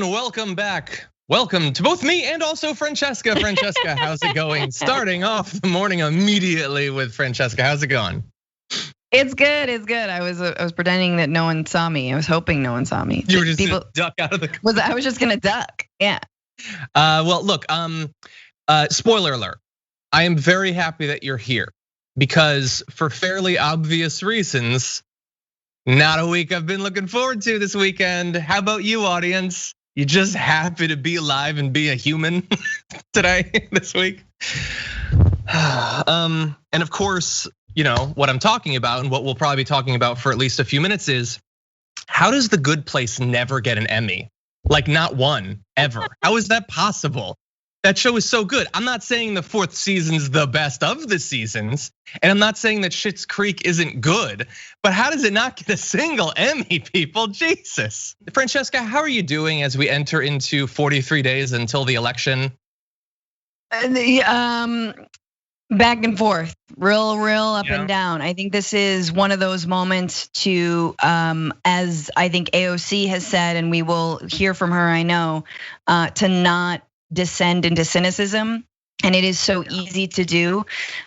and welcome back. Welcome to both me and also Francesca. Francesca, how's it going? Starting off the morning immediately with Francesca. How's it going? It's good. It's good. I was pretending that no one saw me. I was hoping no one saw me. You were just gonna duck out of the. I was just gonna duck. Yeah. Well, look. Spoiler alert. I am very happy that you're here because, for fairly obvious reasons, not a week I've been looking forward to this weekend. How about you, audience? You just happy to be alive and be a human today, this week. And of course, you know what I'm talking about, and what we'll probably be talking about for at least a few minutes is, how does The Good Place never get an Emmy? Like, not one, ever. How is that possible? That show is so good. I'm not saying the fourth season's the best of the seasons, and I'm not saying that Schitt's Creek isn't good, but how does it not get a single Emmy, people? Jesus. Francesca, how are you doing as we enter into 43 days until the election? Back and forth, real up and down. I think this is one of those moments to, as I think AOC has said, and we will hear from her, I know, to not descend into cynicism. And it is so easy to do,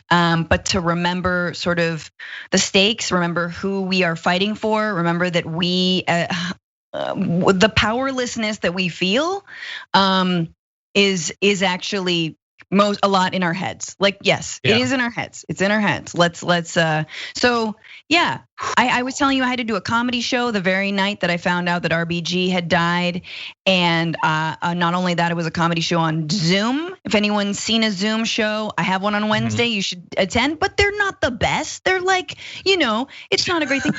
but to remember sort of the stakes, remember who we are fighting for, remember that we, the powerlessness that we feel is actually a lot in our heads. Like, yes, it is in our heads. It's in our heads. So yeah, I was telling you I had to do a comedy show the very night that I found out that RBG had died. And not only that, it was a comedy show on Zoom. If anyone's seen a Zoom show, I have one on Wednesday, you should attend, but they're not the best. They're like, it's not a great thing,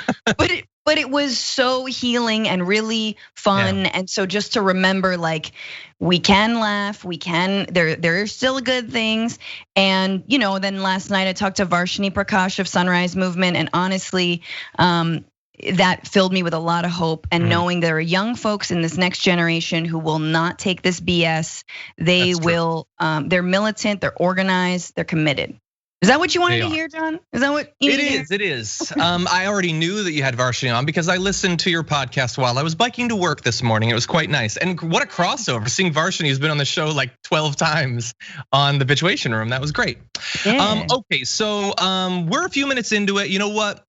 but it was so healing and really fun. And so just to remember, like, we can laugh, there are still good things. And then last night I talked to Varshini Prakash of Sunrise Movement, and honestly, that filled me with a lot of hope. And knowing there are young folks in this next generation who will not take this BS. They will, they're militant, they're organized, they're committed. Is that what you wanted to hear, John? Is that what you It is. I already knew that you had Varshini on because I listened to your podcast while I was biking to work this morning. It was quite nice. And what a crossover, seeing Varshini, who's been on the show like 12 times on the Bitchuation Room. That was great. Yeah. Okay, so we're a few minutes into it. You know what?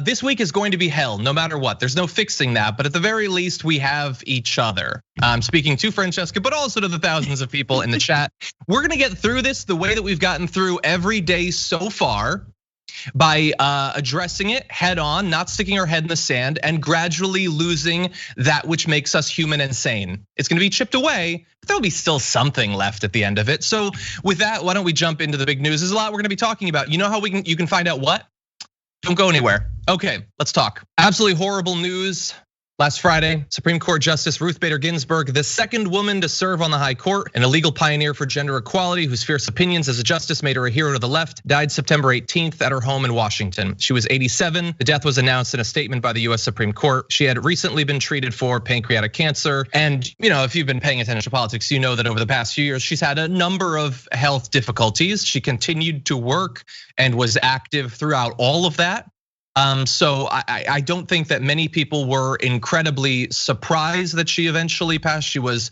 This week is going to be hell, no matter what. There's no fixing that, but at the very least, we have each other. I'm speaking to Francesca, but also to the thousands of people in the chat. We're gonna get through this the way that we've gotten through every day so far, by addressing it head on, not sticking our head in the sand, and gradually losing that which makes us human and sane. It's gonna be chipped away, but there'll be still something left at the end of it. So with that, why don't we jump into the big news? There's a lot we're gonna be talking about. You know how you can find out what? Don't go anywhere. Okay, let's talk. Absolutely horrible news. Last Friday, Supreme Court Justice Ruth Bader Ginsburg, the second woman to serve on the high court and a legal pioneer for gender equality whose fierce opinions as a justice made her a hero to the left, died September 18th at her home in Washington. She was 87. The death was announced in a statement by the US Supreme Court. She had recently been treated for pancreatic cancer. And if you've been paying attention to politics, you know that over the past few years, she's had a number of health difficulties. She continued to work and was active throughout all of that. So I don't think that many people were incredibly surprised that she eventually passed. She was,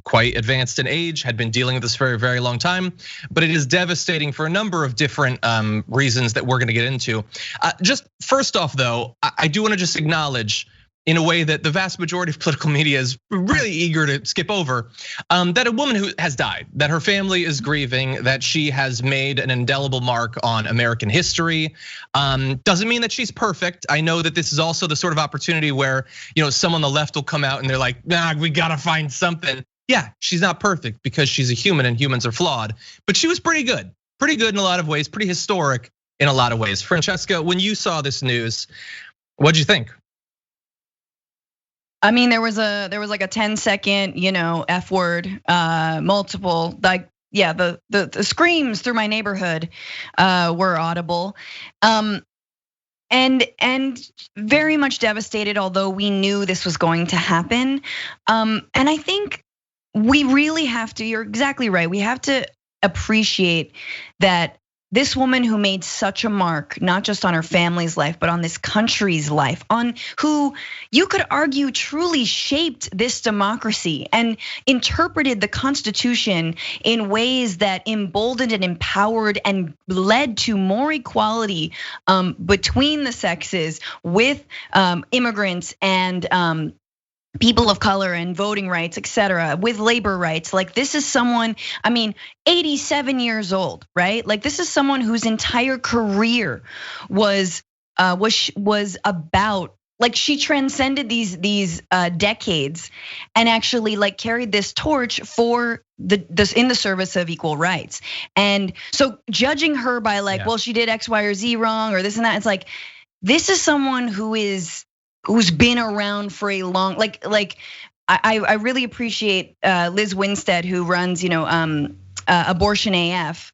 quite advanced in age, had been dealing with this for a very long time, but it is devastating for a number of different reasons that we're gonna get into. Just first off though, I do wanna just acknowledge, in a way that the vast majority of political media is really eager to skip over, that a woman who has died, that her family is grieving, that she has made an indelible mark on American history. Doesn't mean that she's perfect. I know that this is also the sort of opportunity where, someone on the left will come out and they're like, nah, we gotta find something. Yeah, she's not perfect because she's a human and humans are flawed, but she was pretty good in a lot of ways, pretty historic in a lot of ways. Francesca, when you saw this news, what'd you think? I mean, there was like a 10-second, F word, multiple, like, yeah, the screams through my neighborhood were audible. And very much devastated, although we knew this was going to happen. And I think we really have to, you're exactly right. We have to appreciate that this woman who made such a mark, not just on her family's life, but on this country's life, on who you could argue truly shaped this democracy and interpreted the Constitution in ways that emboldened and empowered and led to more equality between the sexes with immigrants and people of color and voting rights, etc., with labor rights. Like, this is someone, I mean, 87 years old, right? Like, this is someone whose entire career was about, like, she transcended these decades and actually like carried this torch for this in the service of equal rights. And so judging her by like, well, she did X, Y, or Z wrong, or this and that, it's like, this is someone who's been around for a long, like I really appreciate Liz Winstead, who runs, Abortion AF.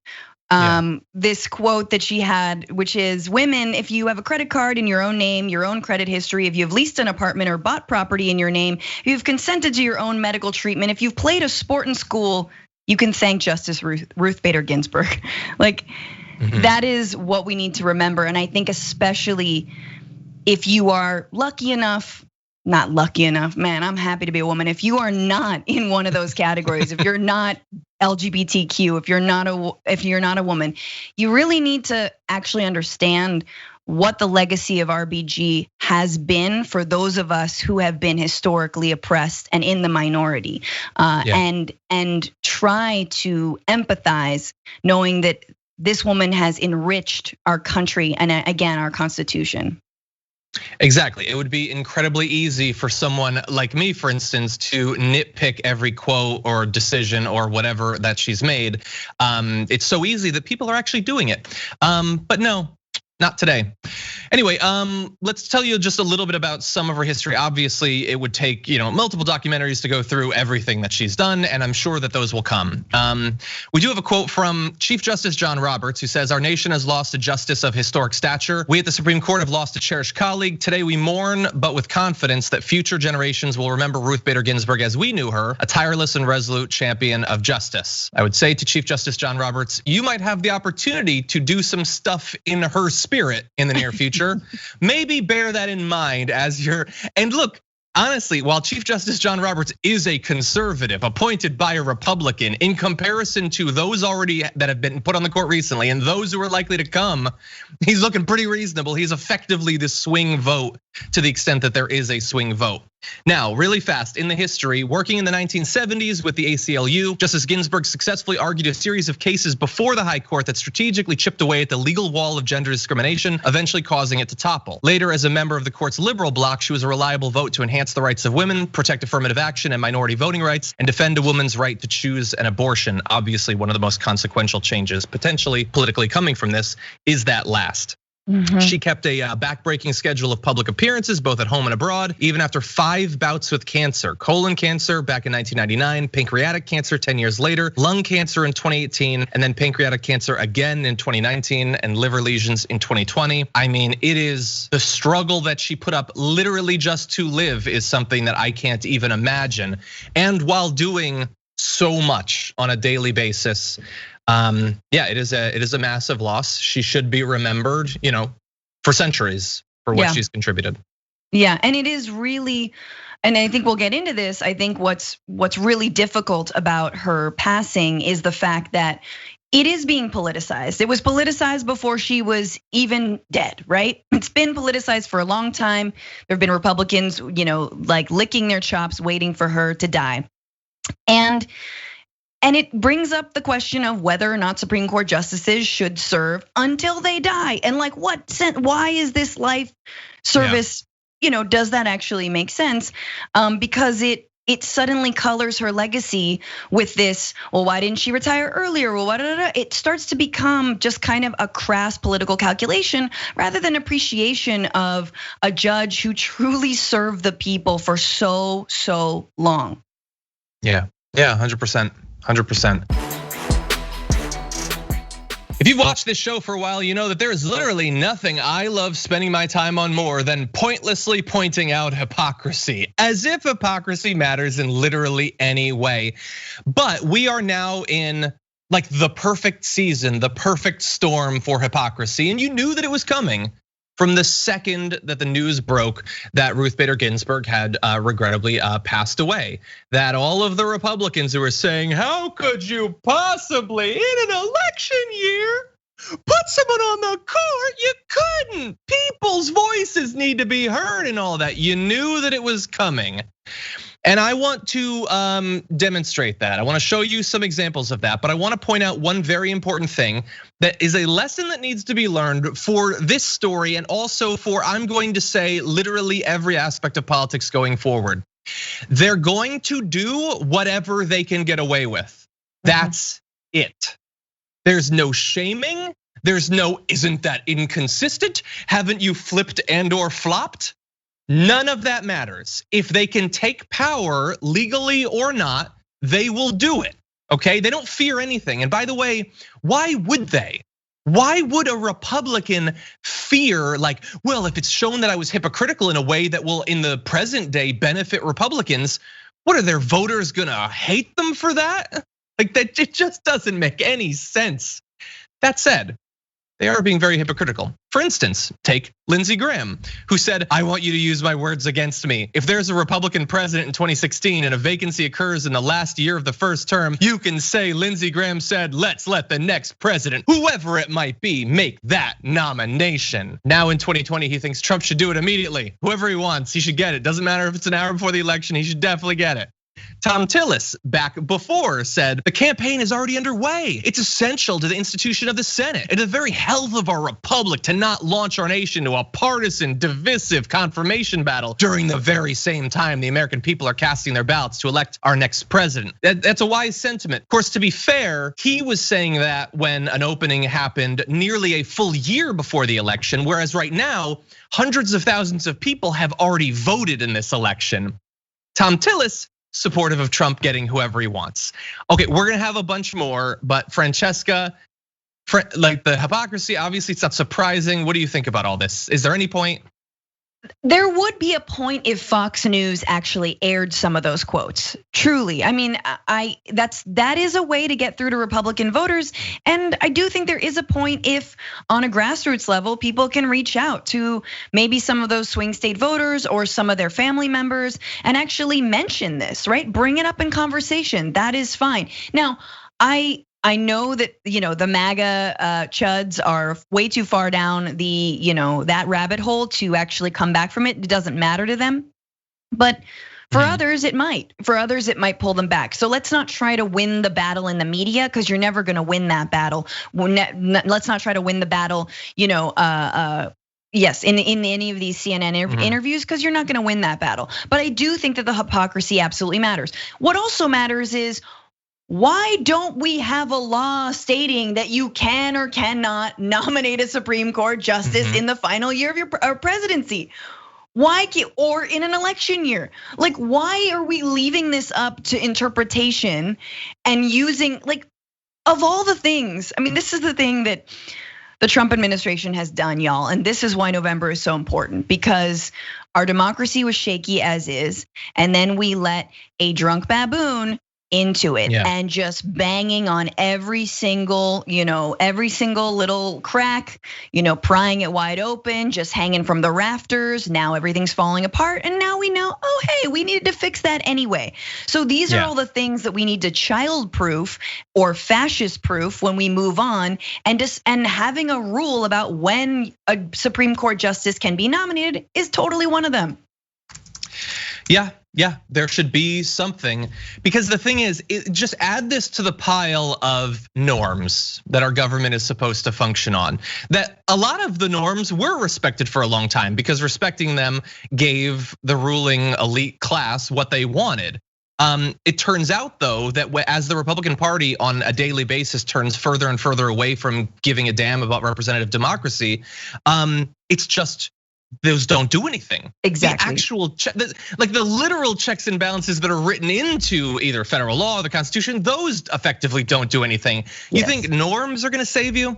This quote that she had, which is, women, if you have a credit card in your own name, your own credit history, if you've leased an apartment or bought property in your name, if you've consented to your own medical treatment, if you've played a sport in school, you can thank Justice Ruth Bader Ginsburg. Like, that is what we need to remember. And I think especially if you are lucky enough, not lucky enough, man, I'm happy to be a woman. If you are not in one of those categories, if you're not LGBTQ, if you're not a woman, you really need to actually understand what the legacy of RBG has been for those of us who have been historically oppressed and in the minority, and try to empathize, knowing that this woman has enriched our country and again, our Constitution. Exactly. It would be incredibly easy for someone like me, for instance, to nitpick every quote or decision or whatever that she's made. It's so easy that people are actually doing it. But no, not today. Anyway, let's tell you just a little bit about some of her history. Obviously, it would take multiple documentaries to go through everything that she's done, and I'm sure that those will come. We do have a quote from Chief Justice John Roberts, who says, "Our nation has lost a justice of historic stature. We at the Supreme Court have lost a cherished colleague. Today we mourn, but with confidence that future generations will remember Ruth Bader Ginsburg as we knew her, a tireless and resolute champion of justice." I would say to Chief Justice John Roberts, you might have the opportunity to do some stuff in her spirit in the near future. Maybe bear that in mind as and look, honestly, while Chief Justice John Roberts is a conservative appointed by a Republican, in comparison to those already that have been put on the court recently and those who are likely to come, he's looking pretty reasonable. He's effectively the swing vote to the extent that there is a swing vote. Now, really fast, in the history, working in the 1970s with the ACLU, Justice Ginsburg successfully argued a series of cases before the High Court that strategically chipped away at the legal wall of gender discrimination, eventually causing it to topple. Later, as a member of the court's liberal bloc, she was a reliable vote to enhance the rights of women, protect affirmative action and minority voting rights, and defend a woman's right to choose an abortion. Obviously, one of the most consequential changes, potentially politically coming from this, is that last. She kept a backbreaking schedule of public appearances, both at home and abroad, even after 5 bouts with cancer: colon cancer back in 1999, pancreatic cancer 10 years later, lung cancer in 2018, and then pancreatic cancer again in 2019, and liver lesions in 2020. I mean, it is the struggle that she put up literally just to live is something that I can't even imagine. And while doing so much on a daily basis, it is a massive loss. She should be remembered, for centuries for what she's contributed. Yeah, and it is really, and I think we'll get into this. I think what's really difficult about her passing is the fact that it is being politicized. It was politicized before she was even dead, right? It's been politicized for a long time. There have been Republicans, like licking their chops, waiting for her to die. And it brings up the question of whether or not Supreme Court justices should serve until they die. And like, why is this life service, does that actually make sense? Because it suddenly colors her legacy with this, well, why didn't she retire earlier? Well, it starts to become just kind of a crass political calculation rather than appreciation of a judge who truly served the people for so long. Yeah, 100%. 100%. If you've watched this show for a while, you know that there is literally nothing I love spending my time on more than pointlessly pointing out hypocrisy, as if hypocrisy matters in literally any way. But we are now in like the perfect season, the perfect storm for hypocrisy. And you knew that it was coming from the second that the news broke that Ruth Bader Ginsburg had regrettably passed away. That all of the Republicans who were saying, how could you possibly in an election year put someone on the court? You couldn't. People's voices need to be heard and all that. You knew that it was coming. And I want to demonstrate that. I want to show you some examples of that, but I want to point out one very important thing that is a lesson that needs to be learned for this story and also for, I'm going to say, literally every aspect of politics going forward. They're going to do whatever they can get away with. That's it. There's no shaming. There's no, isn't that inconsistent? Haven't you flipped and or flopped? None of that matters. If they can take power legally or not, they will do it, okay? They don't fear anything. And by the way, why would they? Why would a Republican fear like, well, if it's shown that I was hypocritical in a way that will in the present day benefit Republicans, what are their voters gonna hate them for that? Like that, it just doesn't make any sense. That said, they are being very hypocritical. For instance, take Lindsey Graham, who said, I want you to use my words against me. If there's a Republican president in 2016 and a vacancy occurs in the last year of the first term, you can say Lindsey Graham said, let's let the next president, whoever it might be, make that nomination. Now in 2020, he thinks Trump should do it immediately. Whoever he wants, he should get it. Doesn't matter if it's an hour before the election, he should definitely get it. Tom Tillis back before said, the campaign is already underway. It's essential to the institution of the Senate and to the very health of our republic to not launch our nation into a partisan, divisive confirmation battle during the very same time the American people are casting their ballots to elect our next president. That's a wise sentiment. Of course, to be fair, he was saying that when an opening happened nearly a full year before the election, whereas right now, hundreds of thousands of people have already voted in this election. Tom Tillis, supportive of Trump getting whoever he wants. Okay, we're gonna have a bunch more, but Francesca, like the hypocrisy, obviously it's not surprising. What do you think about all this? Is there any point? There would be a point if Fox News actually aired some of those quotes. Truly, I mean, that is a way to get through to Republican voters, and I do think there is a point if, on a grassroots level, people can reach out to maybe some of those swing state voters or some of their family members and actually mention this, right? Bring it up in conversation. That is fine. Now, I know that the MAGA chuds are way too far down the that rabbit hole to actually come back from it. It doesn't matter to them, but for others it might. For others it might pull them back. So let's not try to win the battle in the media because you're never going to win that battle. Let's not try to win the battle. Yes, in any of these CNN interviews, because you're not going to win that battle. But I do think that the hypocrisy absolutely matters. What also matters is, why don't we have a law stating that you can or cannot nominate a Supreme Court justice in the final year of your presidency? Why or in an election year? Like, why are we leaving this up to interpretation and using, like, of all the things? I mean, this is the thing that the Trump administration has done, y'all, and this is why November is so important, because our democracy was shaky as is, and then we let a drunk baboon into it and just banging on every single little crack, prying it wide open, just hanging from the rafters. Now everything's falling apart, and now we know, oh hey, we needed to fix that anyway. So these are all the things that we need to child-proof or fascist-proof when we move on, and having a rule about when a Supreme Court justice can be nominated is totally one of them. Yeah, there should be something, because the thing is, just add this to the pile of norms that our government is supposed to function on. That a lot of the norms were respected for a long time because respecting them gave the ruling elite class what they wanted. It turns out though that as the Republican Party on a daily basis turns further and further away from giving a damn about representative democracy, it's just those don't do anything. Exactly. The actual like the literal checks and balances that are written into either federal law or the Constitution, those effectively don't do anything. You think norms are gonna save you?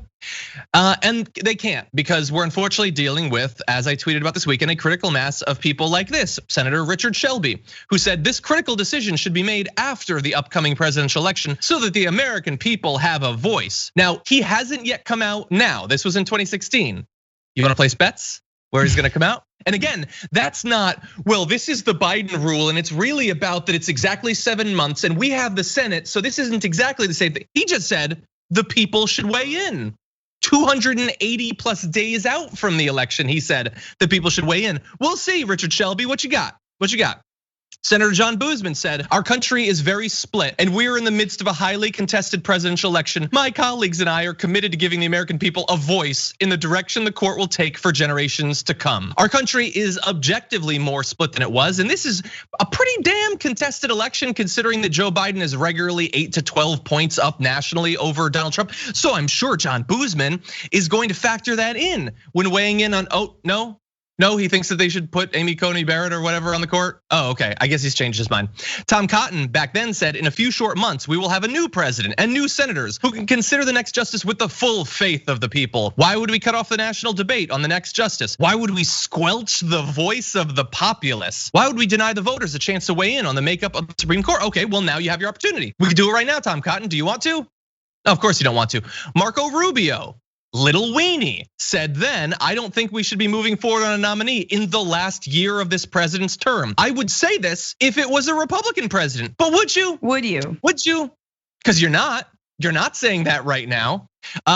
And they can't, because we're unfortunately dealing with, as I tweeted about this weekend, a critical mass of people like this. Senator Richard Shelby, who said this critical decision should be made after the upcoming presidential election so that the American people have a voice. Now, he hasn't yet come out now. This was in 2016. You wanna place bets where he's gonna come out? And again, that's not, well, this is the Biden rule and it's really about that it's exactly 7 months and we have the Senate, so this isn't exactly the same thing. He just said the people should weigh in. 280 plus days out from the election, he said the people should weigh in. We'll see, Richard Shelby, what you got? What you got? Senator John Boozman said, our country is very split and we're in the midst of a highly contested presidential election. My colleagues and I are committed to giving the American people a voice in the direction the court will take for generations to come. Our country is objectively more split than it was, and this is a pretty damn contested election considering that Joe Biden is regularly 8 to 12 points up nationally over Donald Trump. So I'm sure John Boozman is going to factor that in when weighing in on, no, he thinks that they should put Amy Coney Barrett or whatever on the court. Oh, okay, I guess he's changed his mind. Tom Cotton back then said, in a few short months, we will have a new president and new senators who can consider the next justice with the full faith of the people. Why would we cut off the national debate on the next justice? Why would we squelch the voice of the populace? Why would we deny the voters a chance to weigh in on the makeup of the Supreme Court? Okay, well now you have your opportunity. We could do it right now, Tom Cotton, do you want to? No, of course you don't want to. Marco Rubio, little weenie, said then, I don't think we should be moving forward on a nominee in the last year of this president's term. I would say this if it was a Republican president, but would you? Would you? Would you? Because you're not saying that right now.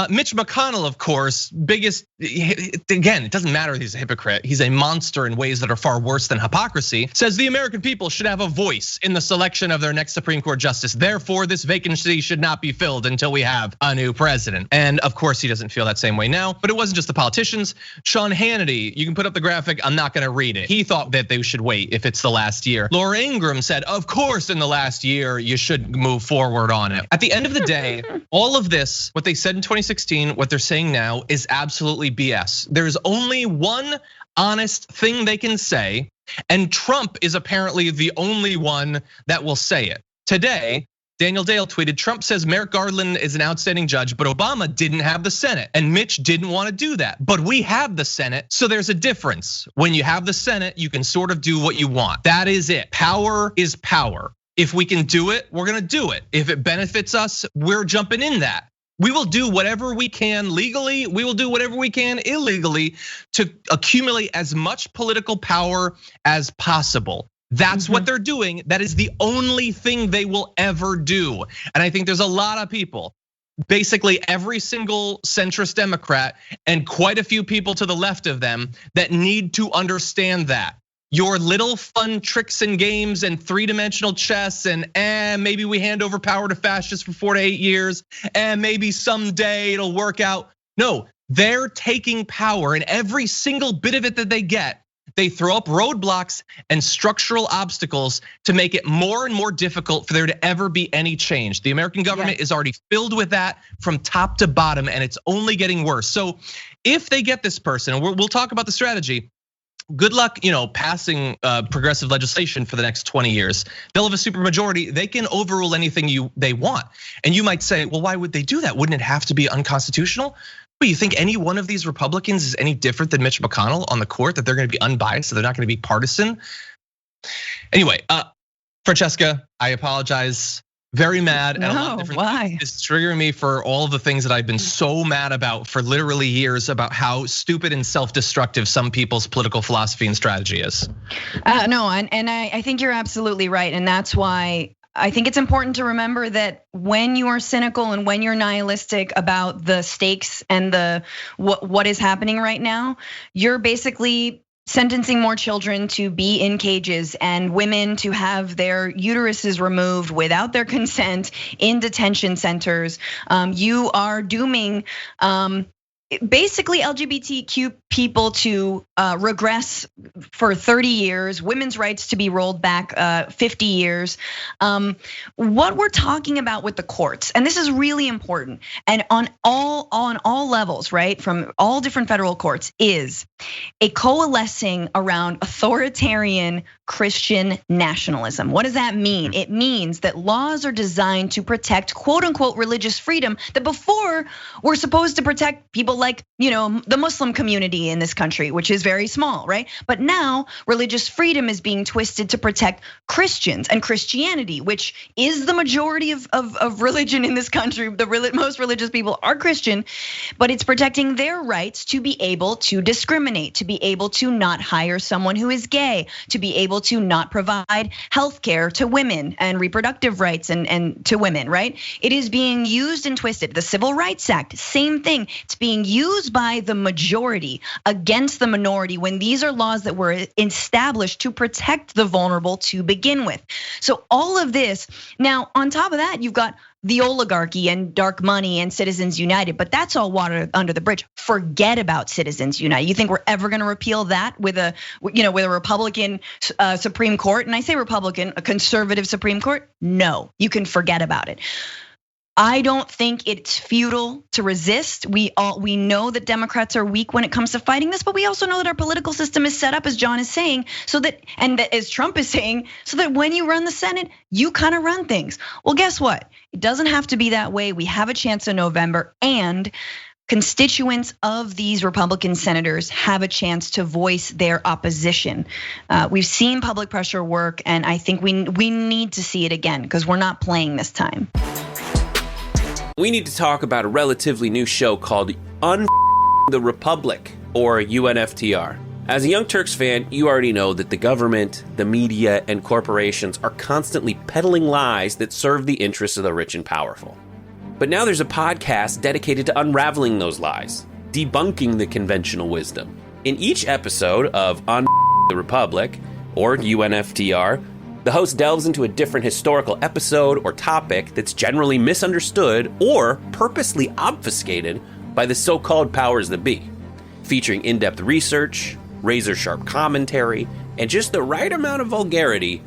Mitch McConnell, of course, biggest, again, it doesn't matter if he's a hypocrite. He's a monster in ways that are far worse than hypocrisy. Says the American people should have a voice in the selection of their next Supreme Court justice. Therefore, this vacancy should not be filled until we have a new president. And of course, he doesn't feel that same way now, but it wasn't just the politicians. Sean Hannity, you can put up the graphic, I'm not gonna read it. He thought that they should wait if it's the last year. Laura Ingraham said, of course, in the last year, you should move forward on it. At the end of the day, all of this, what they said in 2016, what they're saying now is absolutely BS. There's only one honest thing they can say, and Trump is apparently the only one that will say it. Today, Daniel Dale tweeted, Trump says Merrick Garland is an outstanding judge, but Obama didn't have the Senate, and Mitch didn't want to do that. But we have the Senate, so there's a difference. When you have the Senate, you can sort of do what you want. That is it. Power is power. If we can do it, we're gonna do it. If it benefits us, we're jumping in that. We will do whatever we can legally, we will do whatever we can illegally to accumulate as much political power as possible. That's what they're doing. That is the only thing they will ever do. And I think there's a lot of people, basically every single centrist Democrat and quite a few people to the left of them, that need to understand that. Your little fun tricks and games and three-dimensional chess and maybe we hand over power to fascists for 4 to 8 years and maybe someday it'll work out. No, they're taking power, and every single bit of it that they get, they throw up roadblocks and structural obstacles to make it more and more difficult for there to ever be any change. The American government is already filled with that from top to bottom, and it's only getting worse. So if they get this person, and we'll talk about the strategy, good luck, passing progressive legislation for the next 20 years. They'll have a supermajority. They can overrule anything they want. And you might say, well, why would they do that? Wouldn't it have to be unconstitutional? Well, you think any one of these Republicans is any different than Mitch McConnell on the court, that they're gonna be unbiased, so they're not gonna be partisan? Anyway, Francesca, I apologize. Very mad at a lot of different things. It's triggering me for all of the things that I've been so mad about for literally years, about how stupid and self-destructive some people's political philosophy and strategy is. No, and I think you're absolutely right, and that's why I think it's important to remember that when you are cynical and when you're nihilistic about the stakes and the what is happening right now, you're basically sentencing more children to be in cages and women to have their uteruses removed without their consent in detention centers. You are dooming basically LGBTQ people to regress for 30 years, women's rights to be rolled back 50 years. What we're talking about with the courts, and this is really important, and on all levels, right, from all different federal courts, is a coalescing around authoritarian Christian nationalism. What does that mean? It means that laws are designed to protect quote unquote religious freedom that before were supposed to protect people like, the Muslim community in this country, which is very small, right? But now religious freedom is being twisted to protect Christians and Christianity, which is the majority of religion in this country. The most religious people are Christian, but it's protecting their rights to be able to discriminate, to be able to not hire someone who is gay, to be able to not provide health care to women and reproductive rights and to women, right? It is being used and twisted. The Civil Rights Act, same thing. It's being used by the majority against the minority when these are laws that were established to protect the vulnerable to begin with. So all of this, now on top of that, you've got the oligarchy and dark money and Citizens United, but that's all water under the bridge. Forget about Citizens United. You think we're ever going to repeal that with a Republican Supreme Court? And I say Republican, a conservative Supreme Court? No, you can forget about it. I don't think it's futile to resist. We know that Democrats are weak when it comes to fighting this, but we also know that our political system is set up, as John is saying, so that, and as Trump is saying, so that when you run the Senate, you kind of run things. Well, guess what? It doesn't have to be that way. We have a chance in November, and constituents of these Republican senators have a chance to voice their opposition. We've seen public pressure work, and I think we need to see it again because we're not playing this time. We need to talk about a relatively new show called the Republic, or UNFTR. As a Young Turks fan, you already know that the government, the media, and corporations are constantly peddling lies that serve the interests of the rich and powerful. But now there's a podcast dedicated to unraveling those lies, debunking the conventional wisdom. In each episode of the Republic, or UNFTR, the host delves into a different historical episode or topic that's generally misunderstood or purposely obfuscated by the so-called powers that be. Featuring in-depth research, razor-sharp commentary, and just the right amount of vulgarity,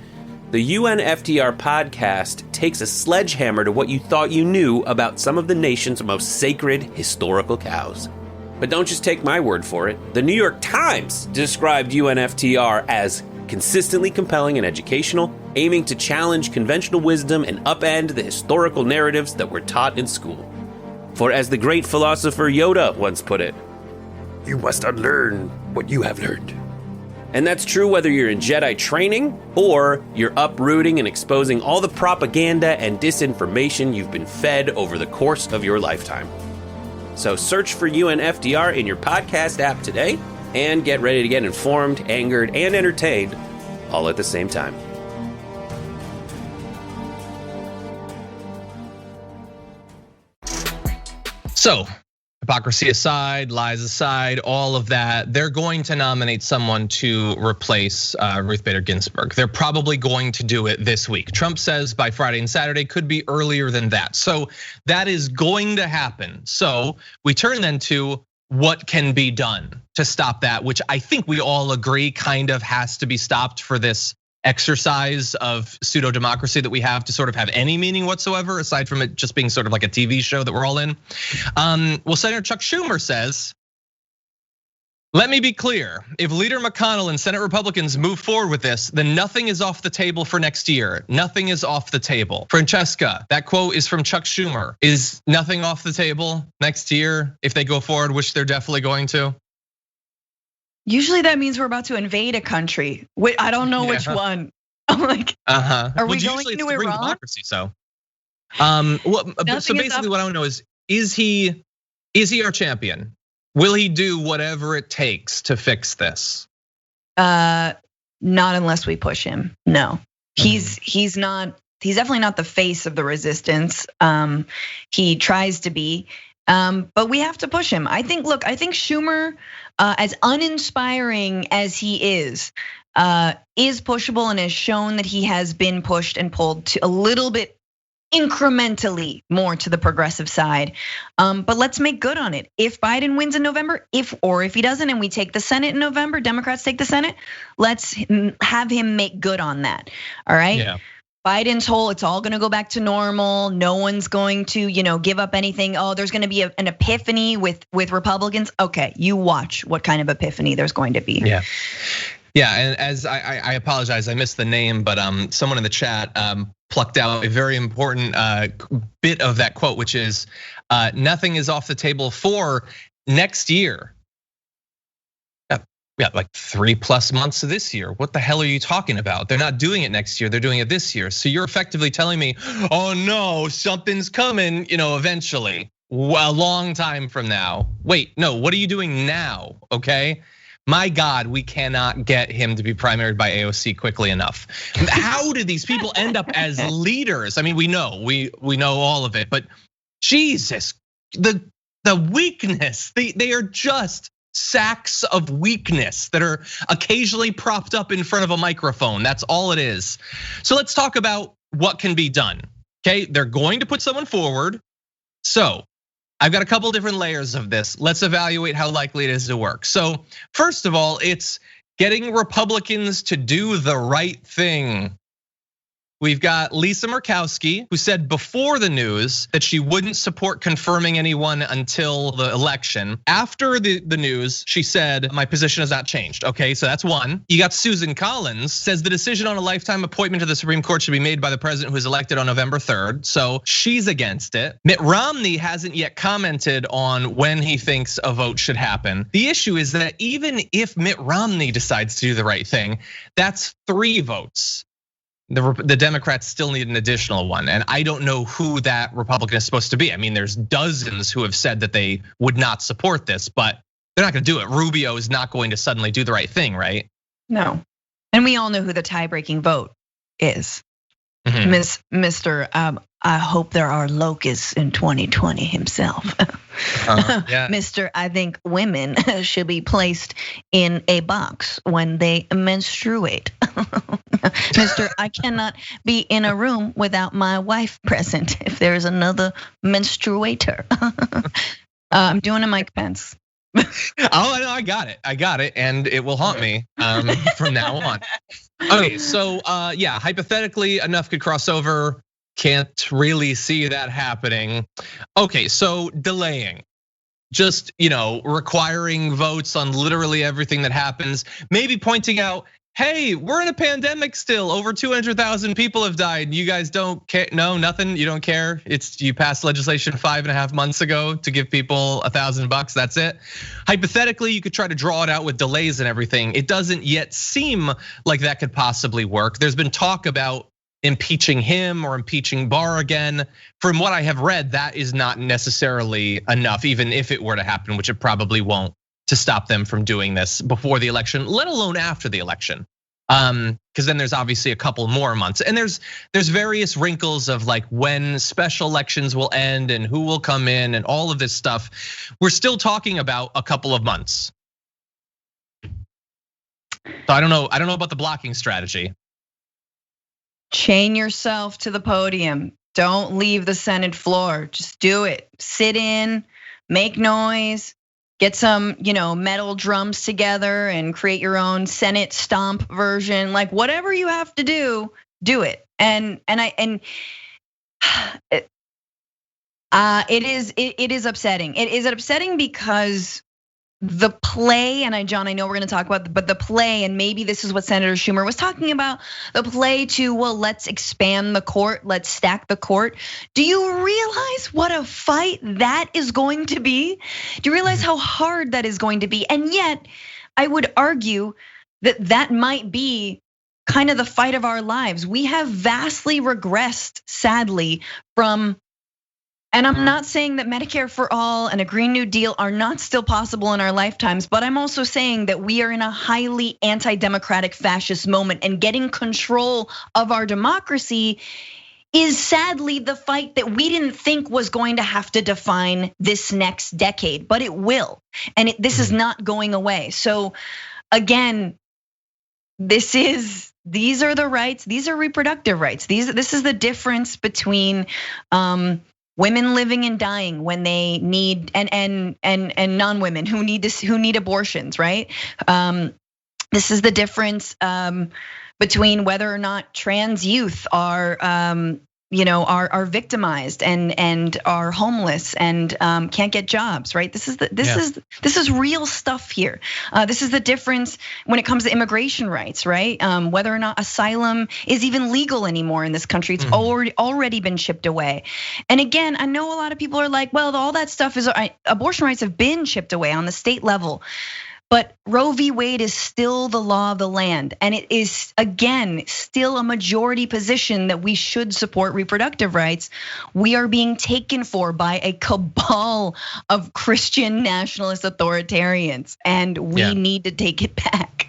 the UNFTR podcast takes a sledgehammer to what you thought you knew about some of the nation's most sacred historical cows. But don't just take my word for it. The New York Times described UNFTR as consistently compelling and educational, aiming to challenge conventional wisdom and upend the historical narratives that were taught in school. For as the great philosopher Yoda once put it, you must unlearn what you have learned. And that's true whether you're in Jedi training or you're uprooting and exposing all the propaganda and disinformation you've been fed over the course of your lifetime. So search for UNFTR in your podcast app today and get ready to get informed, angered, and entertained all at the same time. So, hypocrisy aside, lies aside, all of that, they're going to nominate someone to replace Ruth Bader Ginsburg. They're probably going to do it this week. Trump says by Friday and Saturday, could be earlier than that. So that is going to happen. So we turn then to what can be done to stop that, which I think we all agree kind of has to be stopped for this exercise of pseudo democracy that we have to sort of have any meaning whatsoever, aside from it just being sort of like a TV show that we're all in. Well, Senator Chuck Schumer says, let me be clear, if Leader McConnell and Senate Republicans move forward with this, then nothing is off the table for next year. Nothing is off the table. Francesca, that quote is from Chuck Schumer. Is nothing off the table next year if they go forward, which they're definitely going to? Usually that means we're about to invade a country. I don't know which one. I'm like, are we going into Iran? Democracy, so. So basically what I want to know is he our champion? Will he do whatever it takes to fix this? Not unless we push him. No, he's not. He's definitely not the face of the resistance. He tries to be, but we have to push him. I think Schumer, as uninspiring as he is pushable and has shown that he has been pushed and pulled to a little bit incrementally more to the progressive side. But let's make good on it. If Biden wins in November, if he doesn't and we take the Senate in November, Democrats take the Senate, let's have him make good on that. All right. Yeah. Biden's whole, it's all gonna go back to normal. No one's going to, give up anything. Oh, there's gonna be an epiphany with Republicans. Okay, you watch what kind of epiphany there's going to be. Yeah. Yeah, and as I apologize, I missed the name, but someone in the chat plucked out a very important bit of that quote, which is, nothing is off the table for next year. Yeah, like 3+ months of this year. What the hell are you talking about? They're not doing it next year, they're doing it this year. So you're effectively telling me, oh no, something's coming, eventually, a long time from now. Wait, no, what are you doing now, okay? My God, we cannot get him to be primaried by AOC quickly enough. How did these people end up as leaders? I mean, we know all of it, but Jesus, the weakness, they are just sacks of weakness that are occasionally propped up in front of a microphone. That's all it is. So let's talk about what can be done. Okay, they're going to put someone forward. So I've got a couple different layers of this. Let's evaluate how likely it is to work. So first of all, it's getting Republicans to do the right thing. We've got Lisa Murkowski, who said before the news that she wouldn't support confirming anyone until the election. After the news, she said, my position has not changed. Okay, so that's one. You got Susan Collins, says the decision on a lifetime appointment to the Supreme Court should be made by the president who is elected on November 3rd. So she's against it. Mitt Romney hasn't yet commented on when he thinks a vote should happen. The issue is that even if Mitt Romney decides to do the right thing, that's 3 votes. The Democrats still need an additional one. And I don't know who that Republican is supposed to be. I mean, there's dozens who have said that they would not support this, but they're not gonna do it. Rubio is not going to suddenly do the right thing, right? No, and we all know who the tie-breaking vote is. Mr. I hope there are locusts in 2020 himself. Yeah. Mr. I think women should be placed in a box when they menstruate. Mr. I cannot be in a room without my wife present if there's another menstruator. I'm doing a Mike Pence. Oh no, I got it, and it will haunt me from now on. Okay, so yeah, hypothetically, enough could cross over. Can't really see that happening. Okay, so delaying, just requiring votes on literally everything that happens. Maybe pointing out, hey, we're in a pandemic still. Over 200,000 people have died. You guys don't care? No, nothing. You don't care. You passed legislation 5.5 months ago to give people $1,000. That's it. Hypothetically, you could try to draw it out with delays and everything. It doesn't yet seem like that could possibly work. There's been talk about impeaching him or impeaching Barr again. From what I have read, that is not necessarily enough, even if it were to happen, which it probably won't, to stop them from doing this before the election, let alone after the election. Because then there's obviously a couple more months, and there's various wrinkles of like when special elections will end and who will come in and all of this stuff. We're still talking about a couple of months. So I don't know about the blocking strategy. Chain yourself to the podium. Don't leave the Senate floor. Just do it. Sit in, make noise. Get some, metal drums together and create your own Senate stomp version. Like whatever you have to do it. And it is upsetting. It is upsetting because the play, and John, I know we're gonna talk about, but the play, and maybe this is what Senator Schumer was talking about, the play to, well, let's expand the court, let's stack the court. Do you realize what a fight that is going to be? Do you realize how hard that is going to be? And yet, I would argue that might be kind of the fight of our lives. We have vastly regressed, sadly, from. And I'm not saying that Medicare for all and a Green New Deal are not still possible in our lifetimes, but I'm also saying that we are in a highly anti-democratic fascist moment, and getting control of our democracy is sadly the fight that we didn't think was going to have to define this next decade, but it will. And this is not going away. So again, this is these are the rights. These are reproductive rights. This is the difference between women living and dying when they need, and non-women who need abortions, right? This is the difference between whether or not trans youth are victimized and are homeless and can't get jobs, right? This is real stuff here. This is the difference when it comes to immigration rights, right? Whether or not asylum is even legal anymore in this country. It's already been chipped away. And again, I know a lot of people are like, well, all that stuff is, abortion rights have been chipped away on the state level. But Roe v. Wade is still the law of the land. And it is, again, still a majority position that we should support reproductive rights. We are being taken for by a cabal of Christian nationalist authoritarians, and we need to take it back.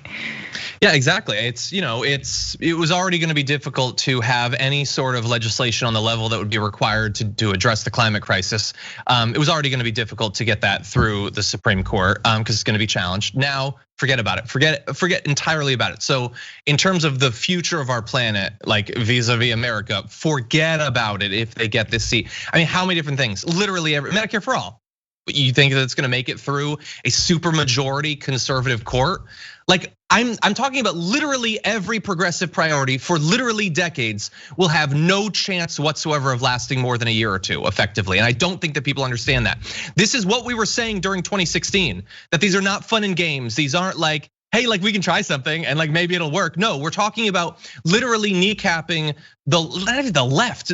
Yeah, exactly. It was already going to be difficult to have any sort of legislation on the level that would be required to address the climate crisis. It was already going to be difficult to get that through the Supreme Court because it's going to be challenged. Now, forget about it. Forget entirely about it. So in terms of the future of our planet, like vis-a-vis America, forget about it if they get this seat. I mean, how many different things? Literally Medicare for all. You think that it's going to make it through a supermajority conservative court? Like I'm talking about literally every progressive priority for literally decades will have no chance whatsoever of lasting more than a year or two effectively. And I don't think that people understand that. This is what we were saying during 2016, that these are not fun and games. These aren't like, hey, like we can try something and like maybe it'll work. No, we're talking about literally kneecapping the left,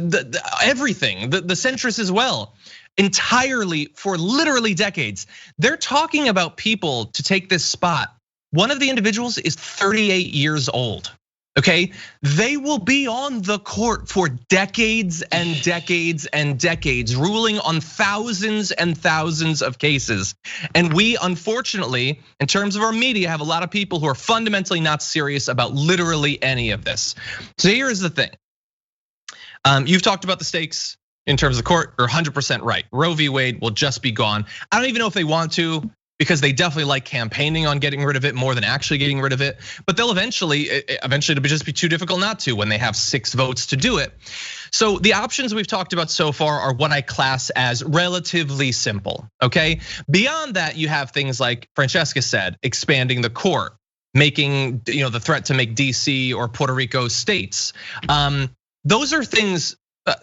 everything, the centrists as well. Entirely for literally decades. They're talking about people to take this spot. One of the individuals is 38 years old, okay? They will be on the court for decades and decades and decades, ruling on thousands and thousands of cases. And we, unfortunately, in terms of our media, have a lot of people who are fundamentally not serious about literally any of this. So here's the thing. You've talked about the stakes. In terms of the court, you're 100% right. Roe v. Wade will just be gone. I don't even know if they want to, because they definitely like campaigning on getting rid of it more than actually getting rid of it. But they'll eventually it'll just be too difficult not to when they have 6 votes to do it. So the options we've talked about so far are what I class as relatively simple, okay? Beyond that, you have things like Francesca said, expanding the court, making the threat to make DC or Puerto Rico states. Those are things.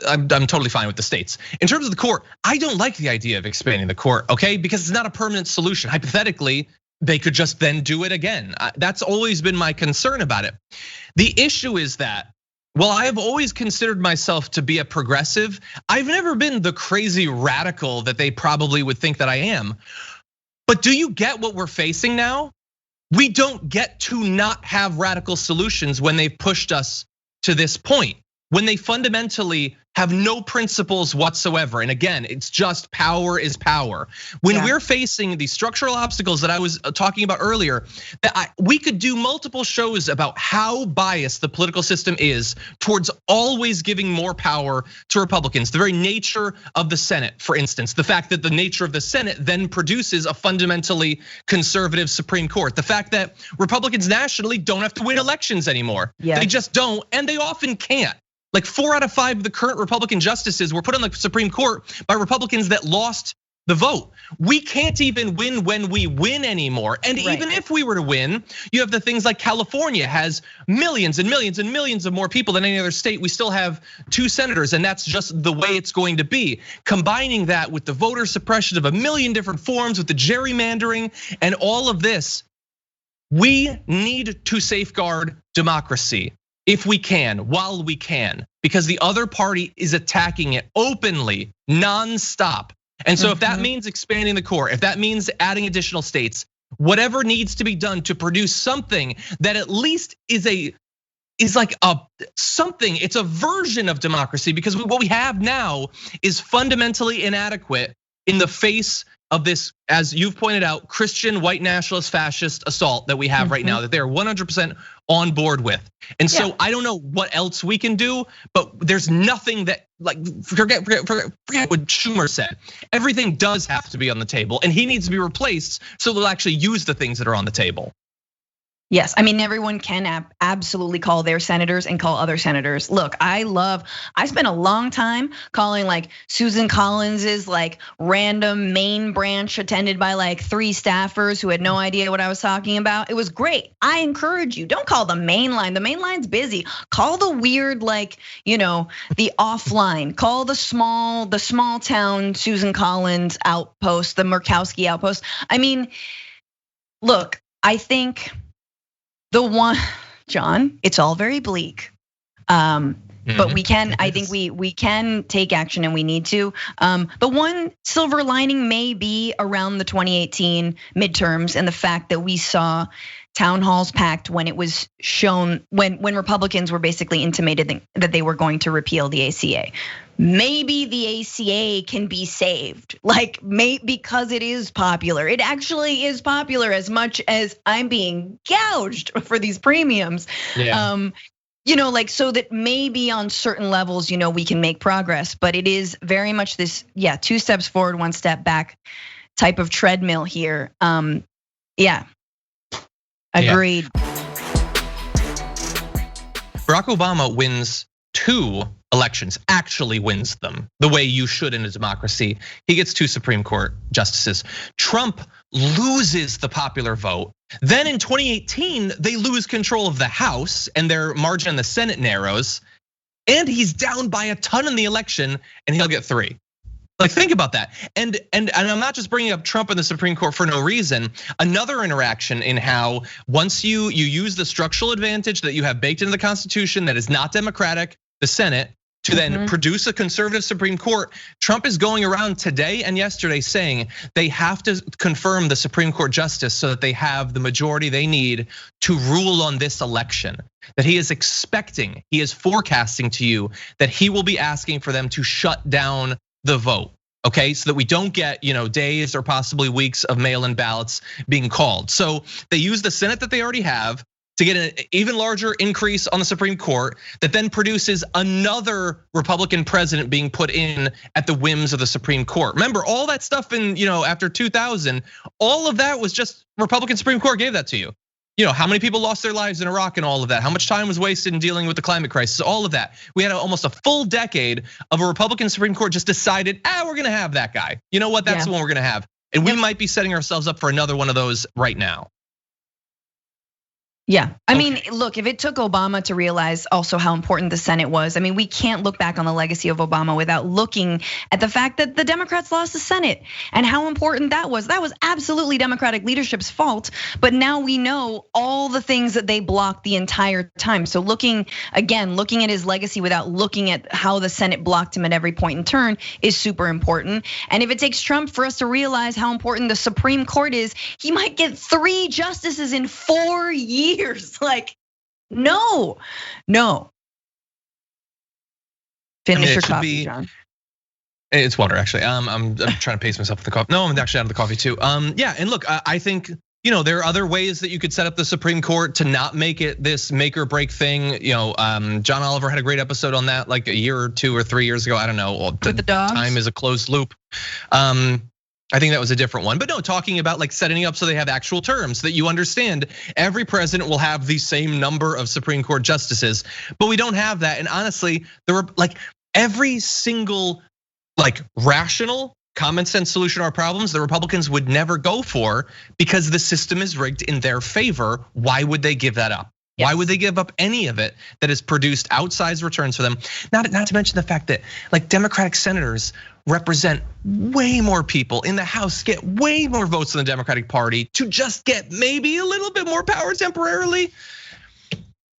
I'm totally fine with the states. In terms of the court, I don't like the idea of expanding the court, okay? Because it's not a permanent solution. Hypothetically, they could just then do it again. That's always been my concern about it. The issue is that, while I have always considered myself to be a progressive, I've never been the crazy radical that they probably would think that I am. But do you get what we're facing now? We don't get to not have radical solutions when they've pushed us to this point. When they fundamentally have no principles whatsoever. And again, it's just power is power. When we're facing these structural obstacles that I was talking about earlier, we could do multiple shows about how biased the political system is towards always giving more power to Republicans. The very nature of the Senate, for instance, the fact that the nature of the Senate then produces a fundamentally conservative Supreme Court. The fact that Republicans nationally don't have to win elections anymore. They just don't, and they often can't. Like 4 out of 5 of the current Republican justices were put on the Supreme Court by Republicans that lost the vote. We can't even win when we win anymore. And even if we were to win, you have the things like California has millions and millions and millions of more people than any other state. We still have 2 senators, and that's just the way it's going to be. Combining that with the voter suppression of a million different forms, with the gerrymandering and all of this, we need to safeguard democracy. If we can, while we can, because the other party is attacking it openly, nonstop. And so if that means expanding the court, if that means adding additional states, whatever needs to be done to produce something that at least is like something, it's a version of democracy, because what we have now is fundamentally inadequate in the face of this, as you've pointed out, Christian white nationalist fascist assault that we have right now, that they're 100% on board with. And so I don't know what else we can do, but there's nothing that, like, forget what Schumer said. Everything does have to be on the table, and he needs to be replaced so they'll actually use the things that are on the table. Yes, I mean, everyone can absolutely call their senators and call other senators. Look, I spent a long time calling like Susan Collins's like random main branch attended by like 3 staffers who had no idea what I was talking about. It was great. I encourage you, don't call the main line. The main line's busy. Call the weird, like, the offline. Call the small town Susan Collins outpost, the Murkowski outpost. I mean, look, I think the one, John, it's all very bleak. But we can, I think we can take action and we need to. The one silver lining may be around the 2018 midterms and the fact that we saw town halls packed when it was shown, when Republicans were basically intimated that they were going to repeal the ACA. Maybe the ACA can be saved, because it is popular. It actually is popular as much as I'm being gouged for these premiums. Yeah. So that maybe on certain levels, we can make progress, but it is very much this, 2 steps forward, 1 step back type of treadmill here. Yeah, agreed. Barack Obama wins 2 elections, actually wins them the way you should in a democracy. He gets 2 Supreme Court justices. Trump loses the popular vote. Then in 2018, they lose control of the House and their margin in the Senate narrows. And he's down by a ton in the election and he'll get 3. Like, think about that. And I'm not just bringing up Trump and the Supreme Court for no reason. Another interaction in how once you use the structural advantage that you have baked into the Constitution that is not democratic, the Senate, to then produce a conservative Supreme Court. Trump is going around today and yesterday saying they have to confirm the Supreme Court justice so that they have the majority they need to rule on this election. That he is expecting, he is forecasting to you that he will be asking for them to shut down the vote. Okay, so that we don't get days or possibly weeks of mail-in ballots being called. So they use the Senate that they already have to get an even larger increase on the Supreme Court that then produces another Republican president being put in at the whims of the Supreme Court. Remember all that stuff in, after 2000, all of that was just Republican Supreme Court gave that to you. How many people lost their lives in Iraq and all of that? How much time was wasted in dealing with the climate crisis? All of that. We had almost a full decade of a Republican Supreme Court just decided, we're gonna have that guy. You know what, that's the one we're gonna have. And we might be setting ourselves up for another one of those right now. Yeah, I mean, look, if it took Obama to realize also how important the Senate was, I mean, we can't look back on the legacy of Obama without looking at the fact that the Democrats lost the Senate and how important that was. That was absolutely Democratic leadership's fault, but now we know all the things that they blocked the entire time. So looking at his legacy without looking at how the Senate blocked him at every point in turn is super important. And if it takes Trump for us to realize how important the Supreme Court is, he might get 3 justices in 4 years. Like, no. Finish your coffee, John. It's water, actually. I'm trying to pace myself with the coffee. No, I'm actually out of the coffee too. Yeah, and look, I think there are other ways that you could set up the Supreme Court to not make it this make or break thing. John Oliver had a great episode on that like a year or 2 or 3 years ago. I don't know. With the dogs? Time is a closed loop. I think that was a different one, but no, talking about like setting up so they have actual terms that you understand. Every president will have the same number of Supreme Court justices, but we don't have that. And honestly, there were like every single rational, common sense solution to our problems, the Republicans would never go for because the system is rigged in their favor. Why would they give that up? Yes. Why would they give up any of it that has produced outsized returns for them? Not to mention the fact that Democratic senators represent way more people in the House, get way more votes than the Democratic Party to just get maybe a little bit more power temporarily.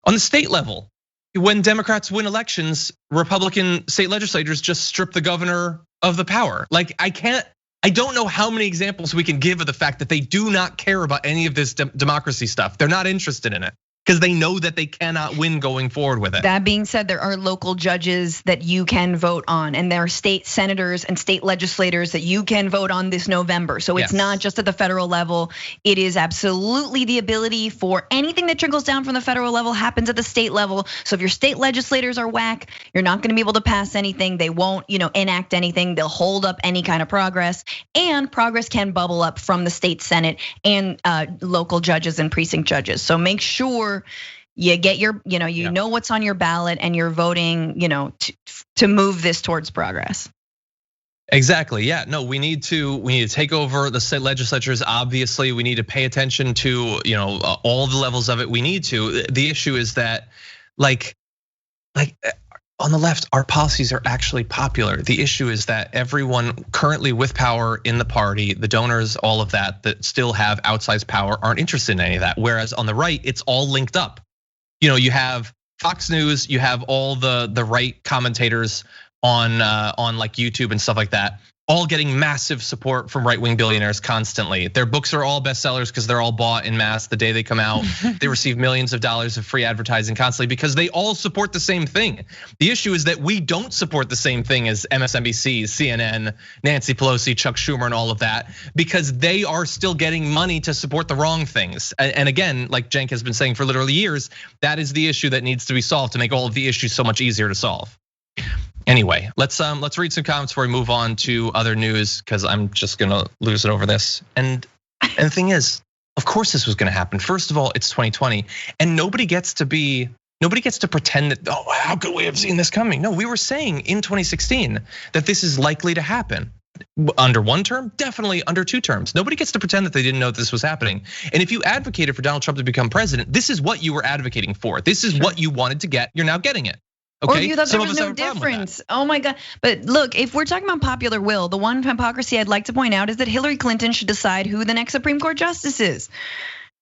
On the state level, when Democrats win elections, Republican state legislators just strip the governor of the power. I don't know how many examples we can give of the fact that they do not care about any of this democracy stuff. They're not interested in it. because they know that they cannot win going forward with it. That being said, there are local judges that you can vote on, and there are state senators and state legislators that you can vote on this November. So it's not just at the federal level. It is absolutely the ability for anything that trickles down from the federal level happens at the state level. So if your state legislators are whack, you're not gonna be able to pass anything. They won't, enact anything. They'll hold up any kind of progress, and progress can bubble up from the state Senate and local judges and precinct judges. So make sure you get your, you know what's on your ballot and you're voting, to move this towards progress. Exactly. Yeah. No, we need to take over the state legislatures. Obviously, we need to pay attention to, all the levels of it. We need to. The issue is that, like on the left, our policies are actually popular. The issue is that everyone currently with power in the party, the donors, all of that still have outsized power, aren't interested in any of that. Whereas on the right, it's all linked up. You have Fox News, you have all the right commentators on like YouTube and stuff like that, all getting massive support from right-wing billionaires constantly. Their books are all bestsellers because they're all bought in mass the day they come out. They receive millions of dollars of free advertising constantly because they all support the same thing. The issue is that we don't support the same thing as MSNBC, CNN, Nancy Pelosi, Chuck Schumer, and all of that, because they are still getting money to support the wrong things. And again, like Cenk has been saying for literally years, that is the issue that needs to be solved to make all of the issues so much easier to solve. Anyway, let's read some comments before we move on to other news, because I'm just gonna lose it over this. And the thing is, of course this was gonna happen. First of all, it's 2020, and nobody gets to pretend that, oh, how could we have seen this coming? No, we were saying in 2016 that this is likely to happen. Under one term, definitely under two terms. Nobody gets to pretend that they didn't know this was happening. And if you advocated for Donald Trump to become president, this is what you were advocating for. This is what you wanted to get. You're now getting it. Okay? Or you thought there was no difference. Oh my God. But look, if we're talking about popular will, the one hypocrisy I'd like to point out is that Hillary Clinton should decide who the next Supreme Court justice is.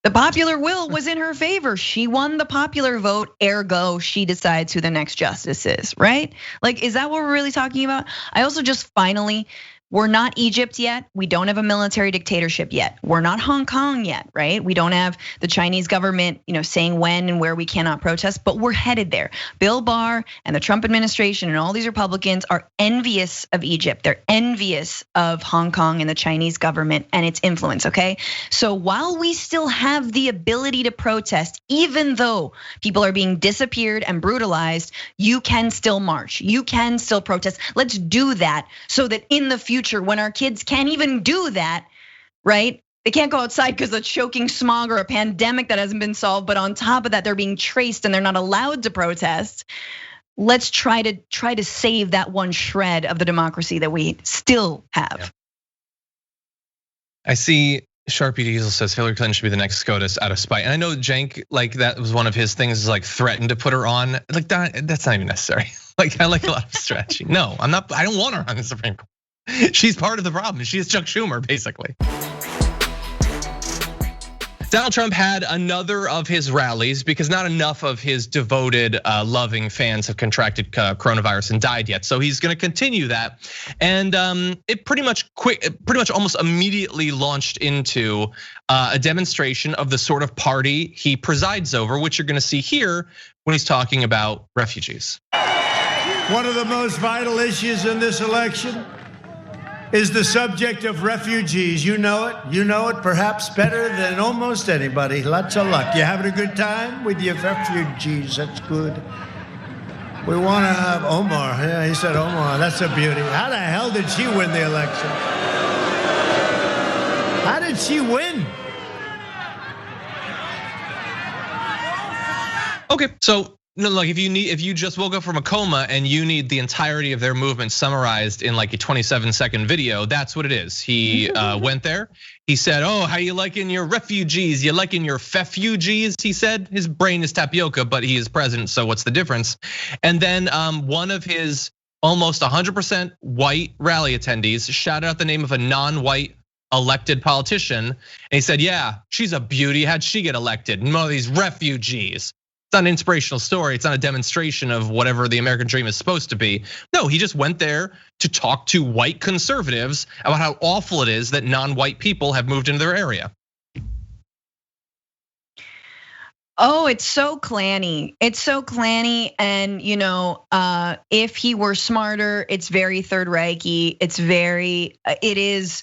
The popular will was in her favor. She won the popular vote, ergo she decides who the next justice is, right? Like, is that what we're really talking about? I also just finally, we're not Egypt yet. We don't have a military dictatorship yet. We're not Hong Kong yet, right? We don't have the Chinese government, saying when and where we cannot protest, but we're headed there. Bill Barr and the Trump administration and all these Republicans are envious of Egypt. They're envious of Hong Kong and the Chinese government and its influence, okay? So while we still have the ability to protest, even though people are being disappeared and brutalized, you can still march, you can still protest. Let's do that so that in the future, when our kids can't even do that, right? They can't go outside because of choking smog or a pandemic that hasn't been solved. But on top of that, they're being traced and they're not allowed to protest. Let's try to save that one shred of the democracy that we still have. Yeah. I see Sharpie Diesel says Hillary Clinton should be the next SCOTUS out of spite. And I know Cenk, like that was one of his things, is like threatened to put her on. Like that's not even necessary. Like I like a lot of strategy. No, I don't want her on the Supreme Court. She's part of the problem. She is Chuck Schumer, basically. Donald Trump had another of his rallies because not enough of his devoted, loving fans have contracted coronavirus and died yet. So he's gonna continue that. And it pretty much almost immediately launched into a demonstration of the sort of party he presides over, which you're gonna see here when he's talking about refugees. One of the most vital issues in this election is the subject of refugees. You know it perhaps better than almost anybody. Lots of luck. You having a good time with your refugees? That's good. We want to have Omar. Yeah, he said Omar. That's a beauty. How the hell did she win the election? How did she win? Okay, so no, like if you just woke up from a coma and you need the entirety of their movement summarized in like a 27-second video, that's what it is. He went there. He said, "Oh, how you liking your refugees? You liking your fefugees?" He said. His brain is tapioca, but he is president, so what's the difference? And then one of his almost 100% white rally attendees shouted out the name of a non-white elected politician, and he said, "Yeah, she's a beauty. How'd she get elected? None of these refugees." It's not an inspirational story. It's not a demonstration of whatever the American dream is supposed to be. No, he just went there to talk to white conservatives about how awful it is that non-white people have moved into their area. Oh, it's so clanny. It's so clanny. And if he were smarter, it's very Third Reichy. It is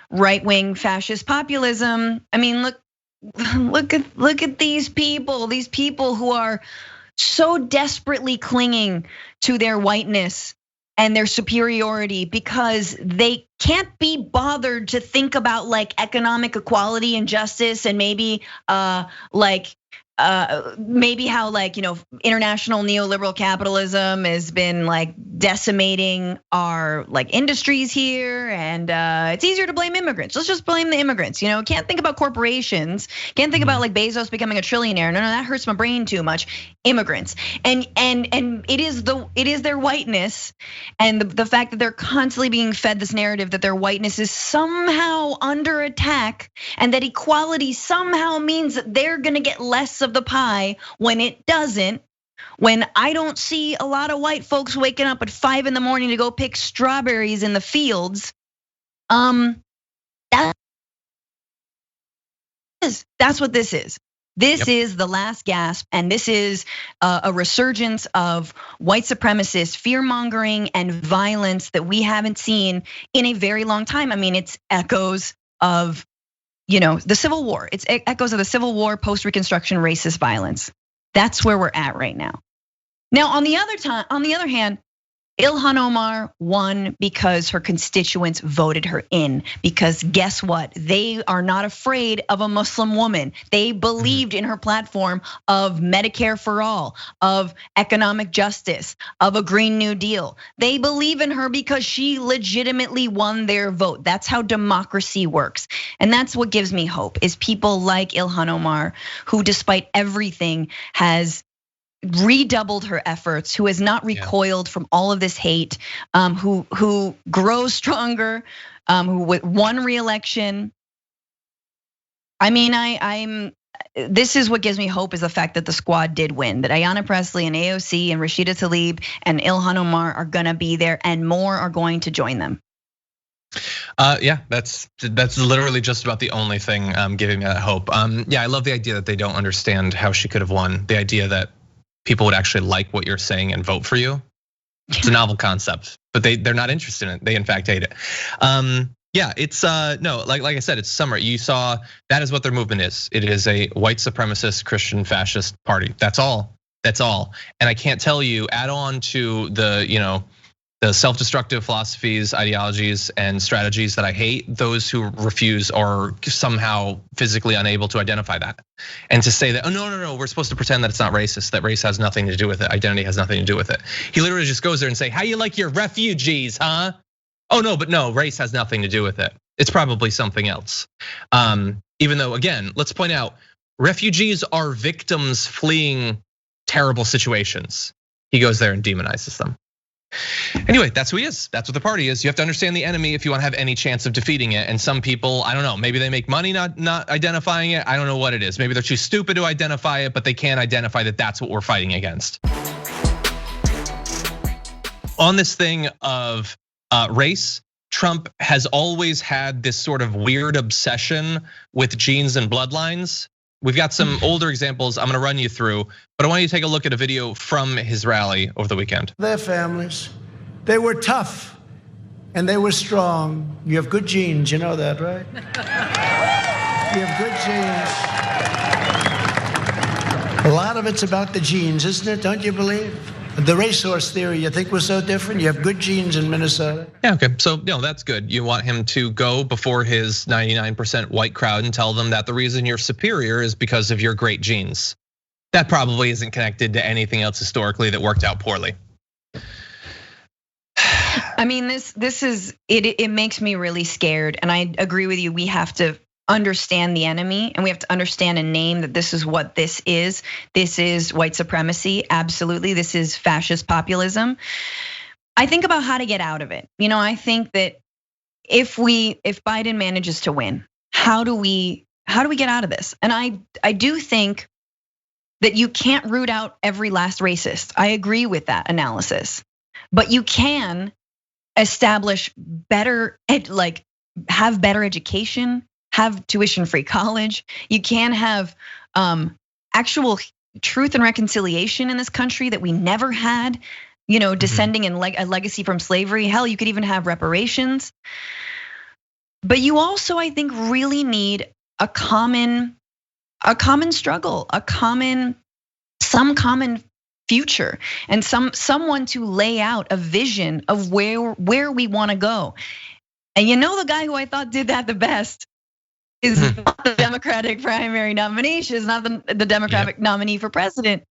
right-wing fascist populism. I mean, look at these people who are so desperately clinging to their whiteness and their superiority because they can't be bothered to think about like economic equality and justice and maybe maybe how international neoliberal capitalism has been like decimating our like industries here, and it's easier to blame immigrants. Let's just blame the immigrants. Can't think about corporations. Can't think about like Bezos becoming a trillionaire. No, that hurts my brain too much. Immigrants, and it is their whiteness, and the fact that they're constantly being fed this narrative that their whiteness is somehow under attack, and that equality somehow means that they're gonna get less of the pie when it doesn't. When I don't see a lot of white folks waking up at 5 in the morning to go pick strawberries in the fields, that's what this is. This is the last gasp, and this is a resurgence of white supremacist fear mongering and violence that we haven't seen in a very long time. I mean, it's echoes of the Civil War. It's echoes of the Civil War, post-Reconstruction racist violence. That's where we're at right now. Now, on the other hand, Ilhan Omar won because her constituents voted her in. Because guess what? They are not afraid of a Muslim woman. They believed in her platform of Medicare for all, of economic justice, of a Green New Deal. They believe in her because she legitimately won their vote. That's how democracy works. And that's what gives me hope, is people like Ilhan Omar, who despite everything has redoubled her efforts, who has not recoiled from all of this hate, who grows stronger, who won re-election. I mean, this is what gives me hope, is the fact that the squad did win, that Ayanna Pressley and AOC and Rashida Tlaib and Ilhan Omar are gonna be there, and more are going to join them. Yeah, that's literally just about the only thing giving me that hope. Yeah, I love the idea that they don't understand how she could have won. The idea that people would actually like what you're saying and vote for you. It's a novel concept, but they're not interested in it. They in fact hate it. Yeah, it's no, like I said, it's summer. You saw that is what their movement is. It is a white supremacist Christian fascist party. That's all. And I can't tell you, add on to the the self-destructive philosophies, ideologies, and strategies that I hate, those who refuse or somehow physically unable to identify that. And to say that, oh no, we're supposed to pretend that it's not racist, that race has nothing to do with it, identity has nothing to do with it. He literally just goes there and say, how you like your refugees, huh? Oh no, but no, race has nothing to do with it. It's probably something else. Even though, again, let's point out, refugees are victims fleeing terrible situations. He goes there and demonizes them. Anyway, that's who he is. That's what the party is. You have to understand the enemy if you want to have any chance of defeating it. And some people, I don't know, maybe they make money not identifying it. I don't know what it is. Maybe they're too stupid to identify it, but they can't identify that that's what we're fighting against. On this thing of race, Trump has always had this sort of weird obsession with genes and bloodlines. We've got some older examples I'm gonna run you through, but I want you to take a look at a video from his rally over the weekend. Their families, they were tough and they were strong. You have good genes, you know that, right? You have good genes. A lot of it's about the genes, isn't it? Don't you believe? The racehorse theory, you think was so different? You have good genes in Minnesota. Yeah, okay, so that's good. You want him to go before his 99% white crowd and tell them that the reason you're superior is because of your great genes. That probably isn't connected to anything else historically that worked out poorly. I mean, this is, it makes me really scared. And I agree with you, we have to understand the enemy, and we have to understand and name that this is what this is. This is white supremacy, absolutely. This is fascist populism. I think about how to get out of it. I think that if Biden manages to win, how do we get out of this? And I do think that you can't root out every last racist. I agree with that analysis, but you can establish better, have better education, have tuition-free college. You can have actual truth and reconciliation in this country that we never had, descending in a legacy from slavery. Hell, you could even have reparations. But you also, I think, really need a common struggle, some common future, and someone to lay out a vision of where we want to go. And the guy who I thought did that the best is not the Democratic primary nominee. She's not the Democratic nominee for president.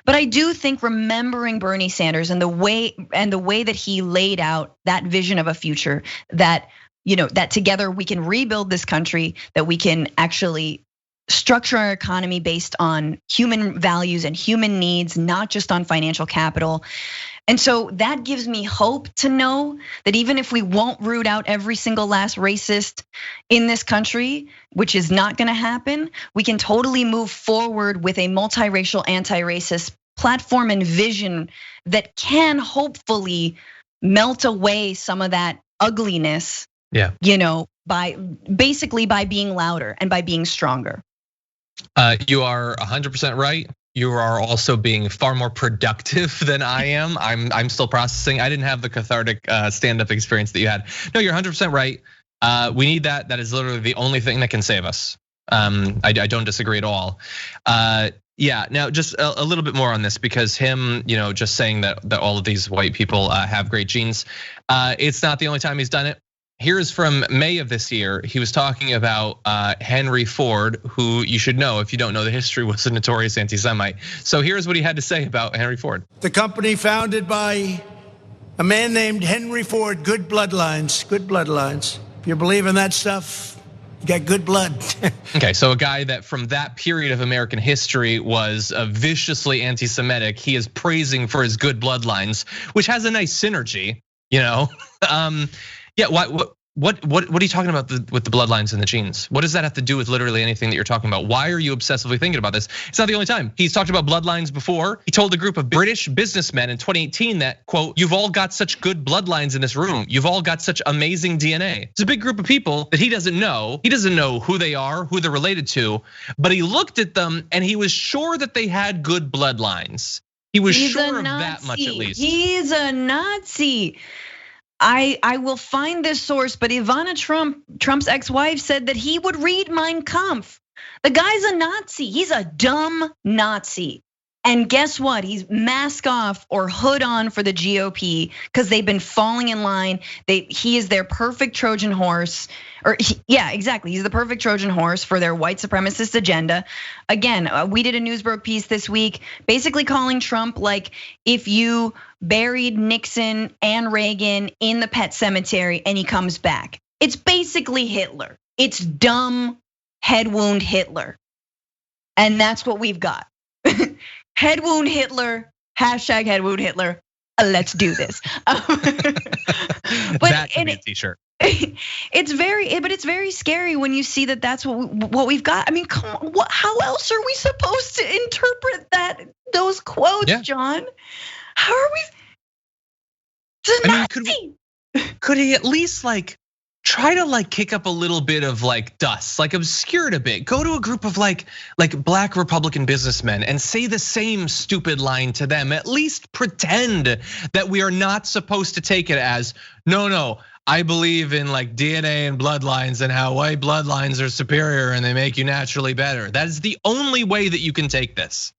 But I do think remembering Bernie Sanders and the way that he laid out that vision of a future, that that together we can rebuild this country, that we can actually structure our economy based on human values and human needs, not just on financial capital. And so that gives me hope to know that even if we won't root out every single last racist in this country, which is not gonna happen, we can totally move forward with a multiracial, anti-racist platform and vision that can hopefully melt away some of that ugliness, by being louder and by being stronger. You are 100% right. You are also being far more productive than I am. I'm still processing. I didn't have the cathartic stand-up experience that you had. No, you're 100% right. We need that. That is literally the only thing that can save us. I don't disagree at all. Yeah, now just a little bit more on this, because him, just saying that all of these white people have great genes. It's not the only time he's done it. Here's from May of this year. He was talking about Henry Ford, who you should know, if you don't know the history, was a notorious anti-Semite. So here's what he had to say about Henry Ford. The company founded by a man named Henry Ford, good bloodlines, good bloodlines. If you believe in that stuff, you got good blood. Okay, so a guy that from that period of American history was viciously anti-Semitic, he is praising for his good bloodlines, which has a nice synergy, Yeah, what are you talking about with the bloodlines and the genes? What does that have to do with literally anything that you're talking about? Why are you obsessively thinking about this? It's not the only time. He's talked about bloodlines before. He told a group of British businessmen in 2018 that, quote, "You've all got such good bloodlines in this room. You've all got such amazing DNA." It's a big group of people that he doesn't know. He doesn't know who they are, who they're related to, but he looked at them and he was sure that they had good bloodlines. He was sure of that much at least. He's a Nazi. I will find this source, but Ivana Trump's ex-wife, said that he would read Mein Kampf. The guy's a Nazi. He's a dumb Nazi. And guess what? He's mask off or hood on for the GOP because they've been falling in line. He is their perfect Trojan horse, yeah, exactly. He's the perfect Trojan horse for their white supremacist agenda. Again, we did a Newsbrook piece this week, basically calling Trump like if you buried Nixon and Reagan in the pet cemetery and he comes back. It's basically Hitler. It's dumb head wound Hitler. And that's what we've got. Head wound Hitler, hashtag head wound Hitler. Let's do this. But that could be a t-shirt. It's very scary when you see that that's what we've got. I mean, come on, how else are we supposed to interpret those quotes, yeah. John? How are we? Could he at least try to kick up a little bit of dust, obscure it a bit. Go to a group of like black Republican businessmen and say the same stupid line to them. At least pretend that we are not supposed to take it as, no, I believe in DNA and bloodlines and how white bloodlines are superior and they make you naturally better. That is the only way that you can take this.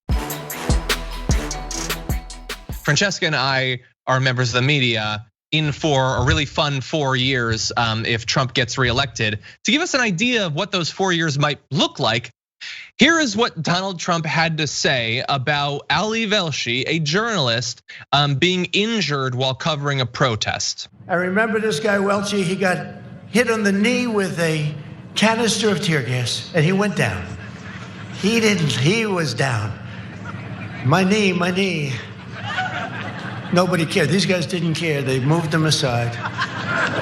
Francesca and I are members of the media in for a really fun 4 years if Trump gets reelected. To give us an idea of what those 4 years might look like, here is what Donald Trump had to say about Ali Velshi, a journalist being injured while covering a protest. I remember this guy Welchi, he got hit on the knee with a canister of tear gas and he went down. He didn't, he was down. My knee. Nobody cared. These guys didn't care. They moved them aside.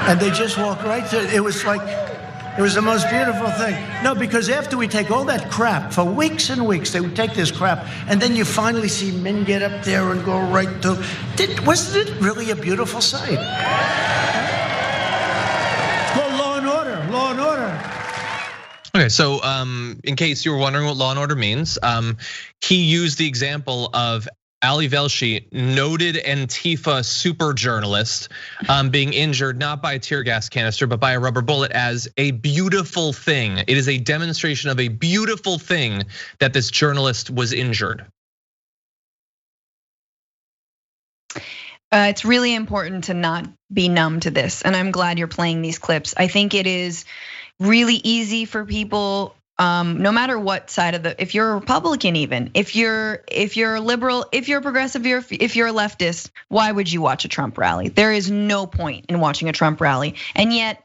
And they just walked right through. It was the most beautiful thing. No, because after we take all that crap, for weeks and weeks, they would take this crap, and then you finally see men get up there and go right through. Wasn't it really a beautiful sight? Well, law and order. Okay, so in case you were wondering what law and order means, he used the example of Ali Velshi, noted Antifa super journalist, being injured not by a tear gas canister, but by a rubber bullet as a beautiful thing. It is a demonstration of a beautiful thing that this journalist was injured. It's really important to not be numb to this, and I'm glad you're playing these clips. I think it is really easy for people, no matter what side of if you're a Republican, even if you're a liberal, if you're a progressive, if you're a leftist, why would you watch a Trump rally? There is no point in watching a Trump rally, and yet,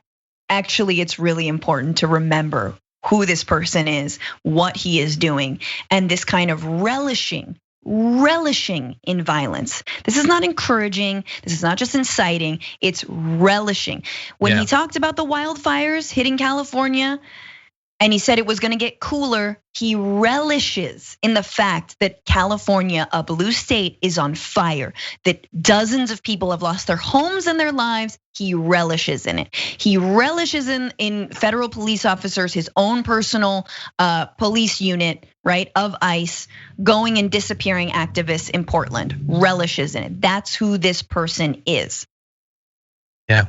actually, it's really important to remember who this person is, what he is doing, and this kind of relishing in violence. This is not encouraging. This is not just inciting. It's relishing. When he talked about the wildfires hitting California, and he said it was gonna get cooler, he relishes in the fact that California, a blue state, is on fire, that dozens of people have lost their homes and their lives. He relishes in it. He relishes in federal police officers, his own personal police unit, right, of ICE, going and disappearing activists in Portland, relishes in it. That's who this person is. Yeah,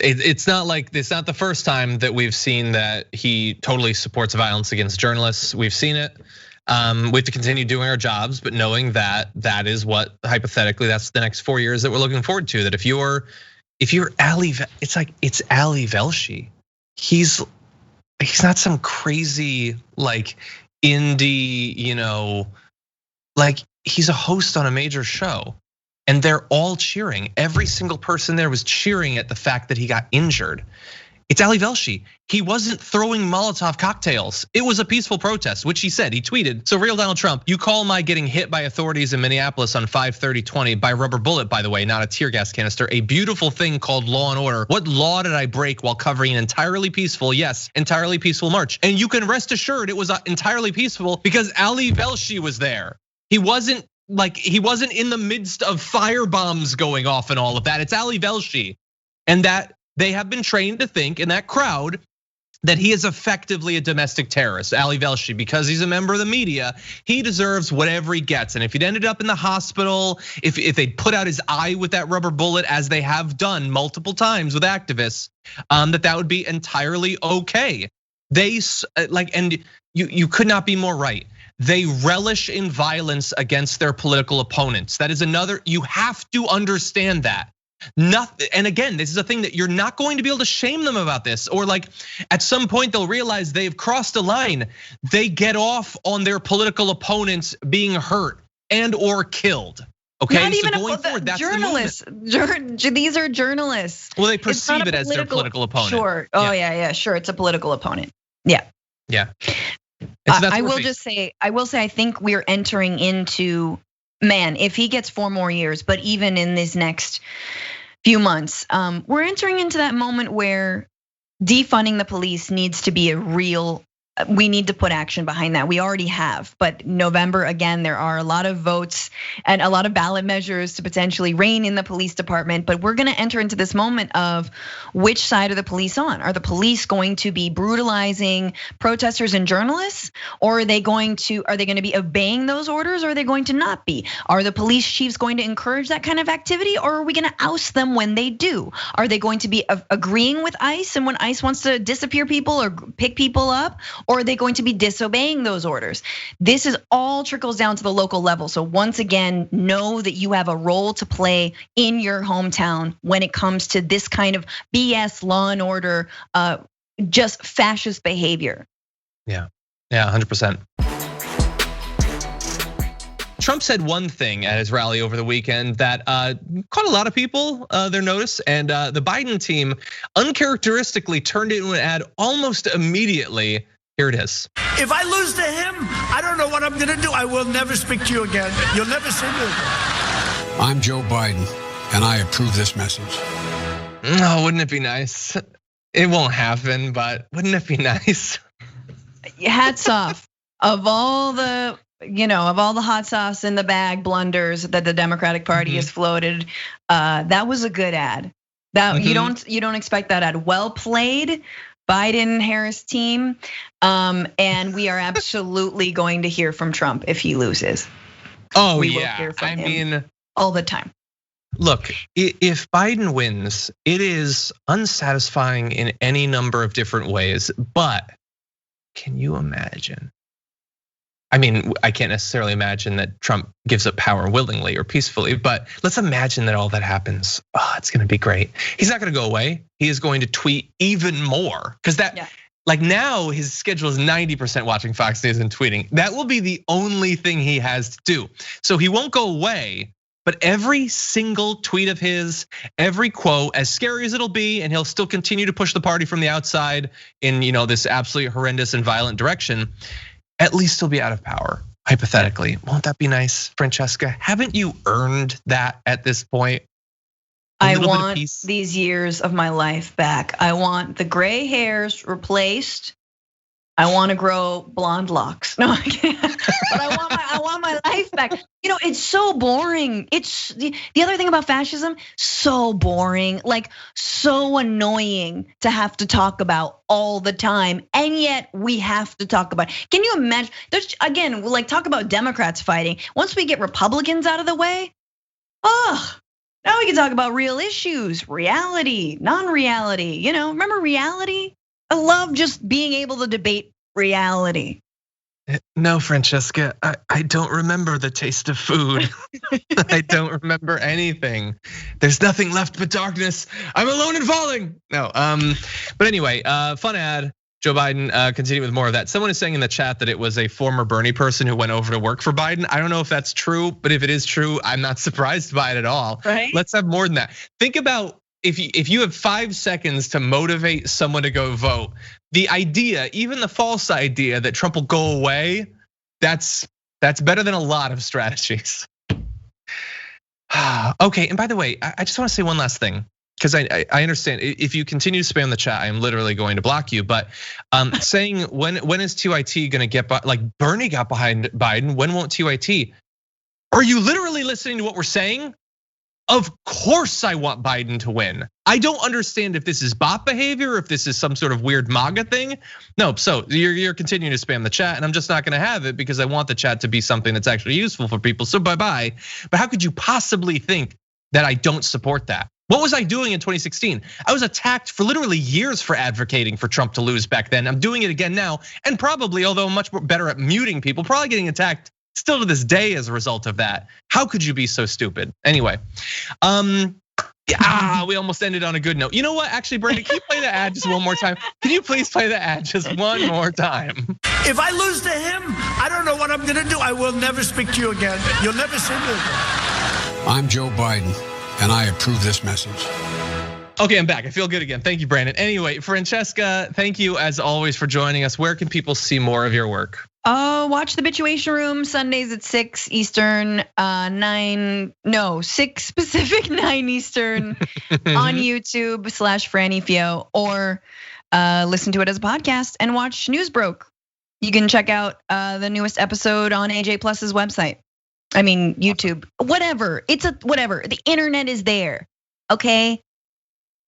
it's not the first time that we've seen that he totally supports violence against journalists. We've seen it. We have to continue doing our jobs, but knowing that that is what hypothetically that's the next 4 years that we're looking forward to. That if you're Ali, it's Ali Velshi. He's not some crazy like indie, like he's a host on a major show. And they're all cheering. Every single person there was cheering at the fact that he got injured. It's Ali Velshi. He wasn't throwing Molotov cocktails. It was a peaceful protest, which he said. He tweeted, "So real Donald Trump, you call my getting hit by authorities in Minneapolis on 5/30/20 by rubber bullet, by the way, not a tear gas canister, a beautiful thing called law and order. What law did I break while covering an entirely peaceful march? And you can rest assured it was entirely peaceful because Ali Velshi was there. He wasn't in the midst of fire bombs going off and all of that. It's Ali Velshi. And that they have been trained to think in that crowd that he is effectively a domestic terrorist, Ali Velshi, because he's a member of the media. He deserves whatever he gets. And if he'd ended up in the hospital, if they'd put out his eye with that rubber bullet, as they have done multiple times with activists, that would be entirely okay. And you could not be more right. They relish in violence against their political opponents. That is another, you have to understand that. Nothing, and again, this is a thing that you're not going to be able to shame them about this, or like at some point they'll realize they've crossed a line. They get off on their political opponents being hurt and or killed. Okay, not even so going forward, that's journalists. These are journalists. Well, they perceive it as their political opponent. Sure. Oh yeah, sure. It's a political opponent. Yeah. I will say, I think we're entering into, man, if he gets 4 more years, but even in these next few months, we're entering into that moment where defunding the police needs to be we need to put action behind that. We already have, but November, again, there are a lot of votes and a lot of ballot measures to potentially rein in the police department. But we're gonna enter into this moment of which side are the police on? Are the police going to be brutalizing protesters and journalists? Or are they going to be obeying those orders, or are they going to not be? Are the police chiefs going to encourage that kind of activity, or are we gonna oust them when they do? Are they going to be agreeing with ICE, and when ICE wants to disappear people or pick people up? Or are they going to be disobeying those orders? This is all trickles down to the local level. So once again, know that you have a role to play in your hometown when it comes to this kind of BS law and order, just fascist behavior. Yeah, 100%. Trump said one thing at his rally over the weekend that caught a lot of people their notice, and the Biden team uncharacteristically turned it into an ad almost immediately. Here it is. If I lose to him, I don't know what I'm gonna do. I will never speak to you again. You'll never see me again. I'm Joe Biden, and I approve this message. Oh, wouldn't it be nice? It won't happen, but wouldn't it be nice? Hats off. Of all the hot sauce in the bag blunders that the Democratic Party has floated, that was a good ad. That you don't expect that at well played, Biden-Harris team. And we are absolutely going to hear from Trump if he loses. Oh, we yeah. Will hear from I him mean, all the time. Look, if Biden wins, it is unsatisfying in any number of different ways. But can you imagine? I mean, I can't necessarily imagine that Trump gives up power willingly or peacefully, but let's imagine that all that happens. Oh, it's gonna be great. He's not gonna go away. He is going to tweet even more because like now his schedule is 90% watching Fox News and tweeting. That will be the only thing he has to do. So he won't go away, but every single tweet of his, every quote, as scary as it'll be, and he'll still continue to push the party from the outside in this absolutely horrendous and violent direction. At least he'll be out of power, hypothetically. Won't that be nice, Francesca? Haven't you earned that at this point? I want these years of my life back. I want the gray hairs replaced. I want to grow blonde locks. No, I can't. But I want my life back. It's so boring. It's the other thing about fascism, so boring, like so annoying to have to talk about all the time. And yet we have to talk about it. Can you imagine? There's again, like talk about Democrats fighting. Once we get Republicans out of the way, now we can talk about real issues, reality, non-reality. Remember reality? I love just being able to debate reality. No, Francesca, I don't remember the taste of food. I don't remember anything. There's nothing left but darkness. I'm alone and falling. No, but anyway, fun ad. Joe Biden, continue with more of that. Someone is saying in the chat that it was a former Bernie person who went over to work for Biden. I don't know if that's true, but if it is true, I'm not surprised by it at all. Right? Let's have more than that. Think about if you have 5 seconds to motivate someone to go vote, the idea, even the false idea that Trump will go away, that's better than a lot of strategies. Okay, and by the way, I just want to say one last thing. Because I understand if you continue to spam the chat, I am literally going to block you. But saying when is TYT going to get like Bernie got behind Biden? When won't TYT? Are you literally listening to what we're saying? Of course I want Biden to win. I don't understand if this is bot behavior, if this is some sort of weird MAGA thing. No, so you're continuing to spam the chat, and I'm just not going to have it because I want the chat to be something that's actually useful for people. So bye-bye. But how could you possibly think that I don't support that? What was I doing in 2016? I was attacked for literally years for advocating for Trump to lose back then. I'm doing it again now, and probably, although I'm much better at muting people, probably getting attacked still to this day as a result of that. How could you be so stupid? Anyway, we almost ended on a good note. You know what? Actually, Brandon, can you play the ad just one more time? Can you please play the ad just one more time? If I lose to him, I don't know what I'm gonna do. I will never speak to you again. You'll never see me again. I'm Joe Biden, and I approve this message. Okay, I'm back. I feel good again. Thank you, Brandon. Anyway, Francesca, thank you as always for joining us. Where can people see more of your work? Watch the Bitchuation Room Sundays at 6 Eastern, 6 Pacific, 9 Eastern on YouTube /Franny Fio, or listen to it as a podcast and watch News Broke. You can check out the newest episode on AJ Plus's website. I mean, YouTube, whatever. It's whatever. The internet is there, okay?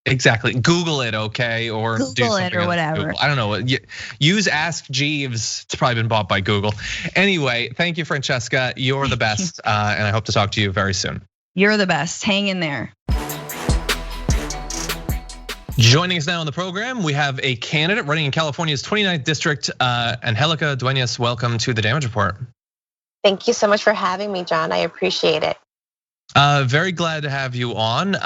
Exactly. Google it, okay, or Google do something it or whatever. Google. I don't know. Use Ask Jeeves. It's probably been bought by Google. Anyway, thank you, Francesca. You're the best, and I hope to talk to you very soon. You're the best. Hang in there. Joining us now on the program, we have a candidate running in California's 29th district, Angelica Duenas. Welcome to the Damage Report. Thank you so much for having me, John. I appreciate it. Very glad to have you on.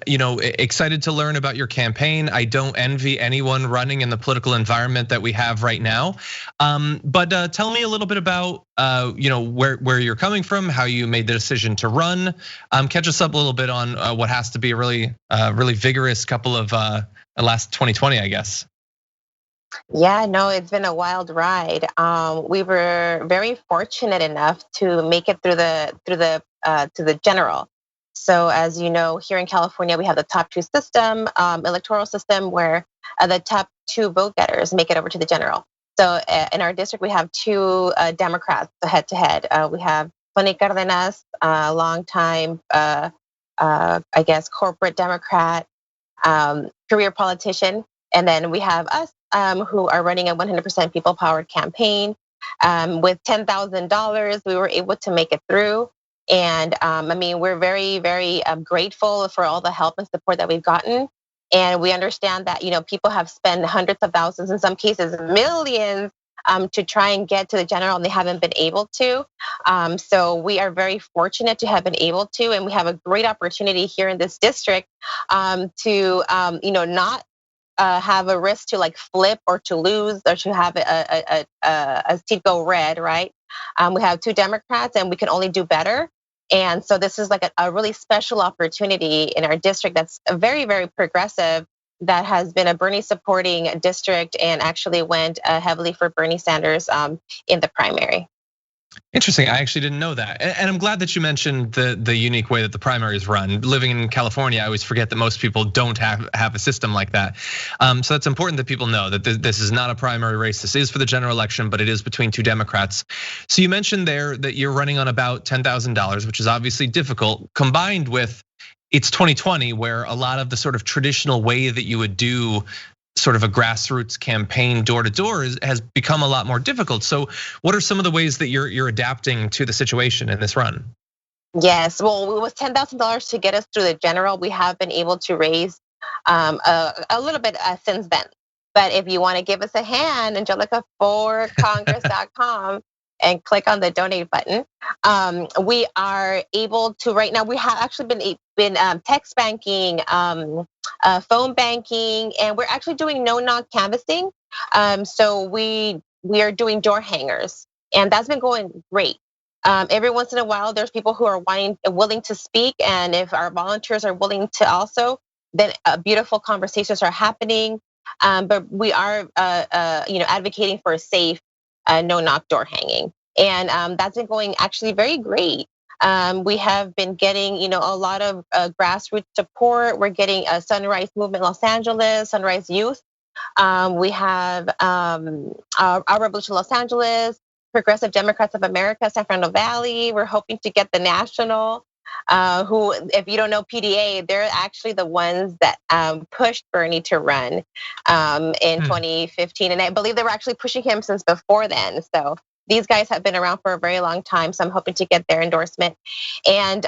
Excited to learn about your campaign. I don't envy anyone running in the political environment that we have right now. But tell me a little bit about where you're coming from, how you made the decision to run. Catch us up a little bit on what has to be a really vigorous couple of last 2020, I guess. Yeah, no, it's been a wild ride. We were very fortunate enough to make it through to the general. So as you know, here in California, we have the top 2 system, electoral system, where the top 2 vote getters make it over to the general. So in our district, we have 2 Democrats head to head. We have Tony Cardenas, a longtime, corporate Democrat, career politician. And then we have us who are running a 100% people-powered campaign. With $10,000, we were able to make it through. And I mean, we're very, very grateful for all the help and support that we've gotten. And we understand that, people have spent hundreds of thousands, in some cases millions, to try and get to the general, and they haven't been able to. So we are very fortunate to have been able to, and we have a great opportunity here in this district to, not have a risk to like flip or to lose or to have a seat go red, right? We have 2 Democrats, and we can only do better. And so this is like a really special opportunity in our district that's very, very progressive, that has been a Bernie supporting district and actually went heavily for Bernie Sanders in the primary. Interesting. I actually didn't know that. And I'm glad that you mentioned the unique way that the primary is run. Living in California, I always forget that most people don't have a system like that. So it's important that people know that this is not a primary race. This is for the general election, but it is between 2 Democrats. So you mentioned there that you're running on about $10,000, which is obviously difficult, combined with it's 2020, where a lot of the sort of traditional way that you would do sort of a grassroots campaign door to door has become a lot more difficult. So what are some of the ways that you're adapting to the situation in this run? Yes, well, it was $10,000 to get us through the general. We have been able to raise a little bit since then. But if you want to give us a hand, Angelica4congress.com and click on the donate button. We are able to right now. We have actually been text banking, phone banking, and we're actually doing no-knock canvassing. So we are doing door hangers, and that's been going great. Every once in a while, there's people who are willing to speak, and if our volunteers are willing to also, then beautiful conversations are happening. But we are, advocating for a safe no-knock door hanging, and that's been going actually very great. We have been getting, a lot of grassroots support. We're getting a Sunrise Movement Los Angeles, Sunrise Youth. We have our Revolution Los Angeles, Progressive Democrats of America, San Fernando Valley. We're hoping to get the National, who, if you don't know PDA, they're actually the ones that pushed Bernie to run in 2015. And I believe they were actually pushing him since before then. So these guys have been around for a very long time. So I'm hoping to get their endorsement. And,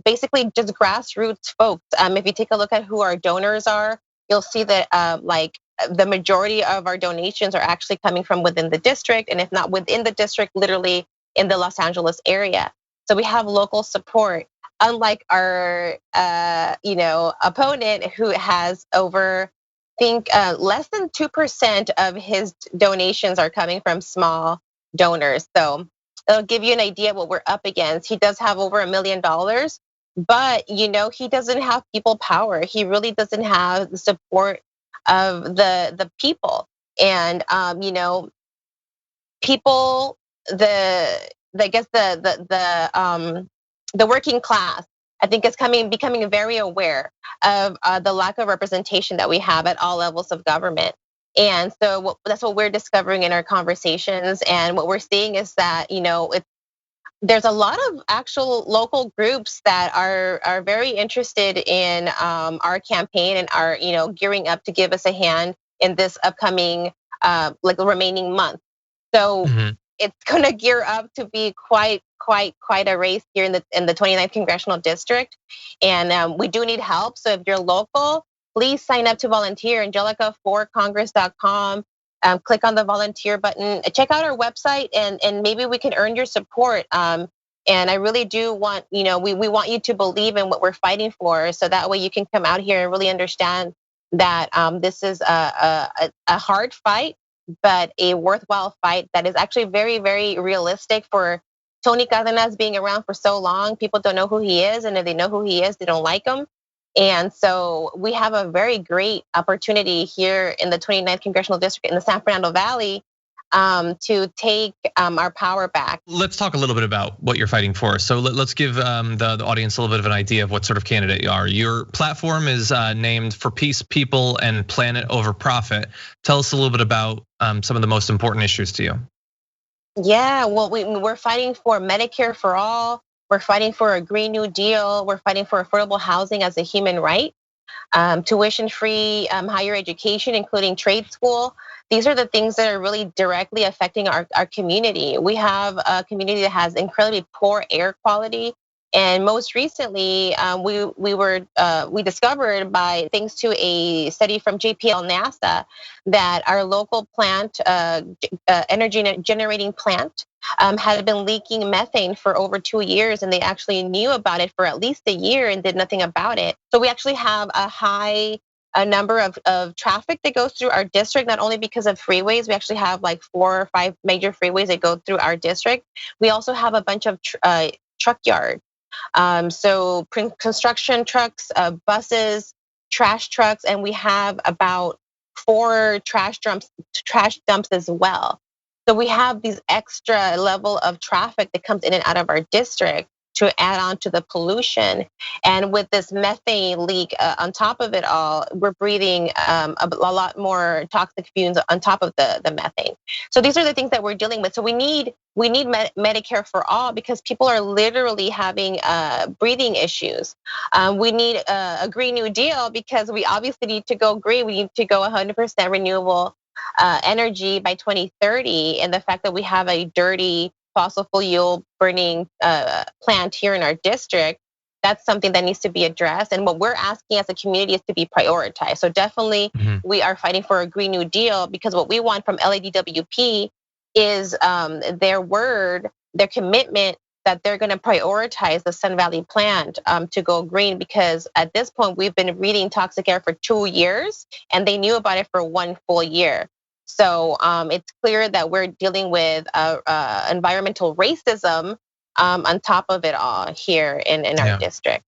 basically just grassroots folks. If you take a look at who our donors are, you'll see that the majority of our donations are actually coming from within the district, and if not within the district, literally in the Los Angeles area. So we have local support, unlike our opponent, who has over, I think, less than 2% of his donations are coming from small donors. So it'll give you an idea what we're up against. He does have over $1 million, but he doesn't have people power. He really doesn't have the support of the people, and people, the working class, I think, is becoming very aware of the lack of representation that we have at all levels of government. And so that's what we're discovering in our conversations, and what we're seeing is that there's a lot of actual local groups that are very interested in our campaign and are gearing up to give us a hand in this upcoming the remaining month. So it's gonna gear up to be quite a race here in the 29th congressional district, and we do need help. So if you're local, please sign up to volunteer. Angelica4congress.com. Click on the volunteer button. Check out our website, and maybe we can earn your support. And I really do want, we want you to believe in what we're fighting for, so that way you can come out here and really understand that this is a hard fight, but a worthwhile fight that is actually very, very realistic. For Tony Cardenas being around for so long, people don't know who he is, and if they know who he is, they don't like him. And so we have a very great opportunity here in the 29th congressional district in the San Fernando Valley to take our power back. Let's talk a little bit about what you're fighting for. So let's give the audience a little bit of an idea of what sort of candidate you are. Your platform is named For Peace, People, and Planet Over Profit. Tell us a little bit about some of the most important issues to you. Yeah, well, we're fighting for Medicare for all, We're fighting for a Green New Deal. We're fighting for affordable housing as a human right. Tuition-free higher education, including trade school. These are the things that are really directly affecting our community. We have a community that has incredibly poor air quality. And most recently, we discovered by thanks to a study from JPL NASA that our local plant, energy generating plant, had been leaking methane for over 2 years, and they actually knew about it for at least a year and did nothing about it. So we actually have a number of traffic that goes through our district, not only because of freeways. We actually have like 4 or 5 major freeways that go through our district. We also have a bunch of truck yards. So construction trucks, buses, trash trucks, and we have about 4 trash dumps as well. So we have these extra level of traffic that comes in and out of our district to add on to the pollution. And with this methane leak on top of it all, we're breathing a lot more toxic fumes on top of the methane. So these are the things that we're dealing with. So we need Medicare for all because people are literally having breathing issues. We need a Green New Deal because we obviously need to go green. We need to go 100% renewable energy by 2030. And the fact that we have a dirty fossil fuel burning plant here in our district, that's something that needs to be addressed. And what we're asking as a community is to be prioritized. So definitely we are fighting for a Green New Deal because what we want from LADWP is their word, their commitment that they're gonna prioritize the Sun Valley plant to go green, because at this point we've been breathing toxic air for 2 years and they knew about it for 1 full year. So it's clear that we're dealing with environmental racism on top of it all here in our district.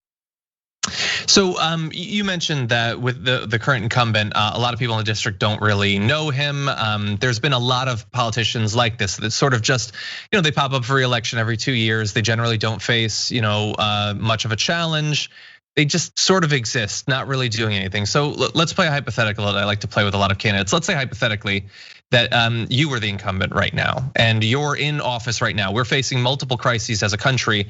So you mentioned that with the current incumbent, a lot of people in the district don't really know him. There's been a lot of politicians like this that sort of just, they pop up for re-election every 2 years. They generally don't face, much of a challenge. They just sort of exist, not really doing anything. So let's play a hypothetical that I like to play with a lot of candidates. Let's say hypothetically that you were the incumbent right now and you're in office right now. We're facing multiple crises as a country.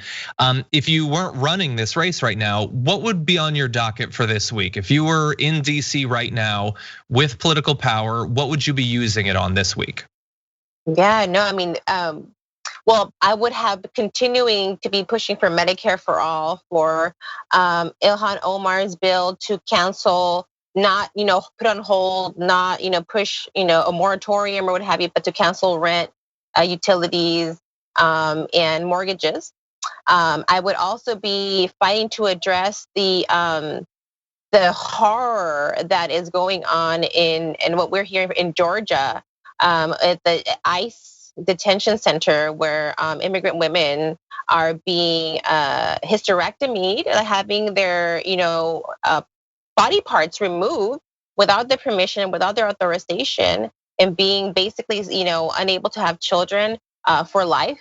If you weren't running this race right now, what would be on your docket for this week? If you were in DC right now with political power, what would you be using it on this week? Yeah, no, I mean, well, I would have continuing to be pushing for Medicare for all, for Ilhan Omar's bill to cancel, not put on hold, not push a moratorium or what have you, but to cancel rent, utilities, and mortgages. I would also be fighting to address the horror that is going on in what we're hearing in Georgia at the ICE detention center, where immigrant women are being hysterectomied, having their body parts removed without their permission, without their authorization, and being basically unable to have children for life,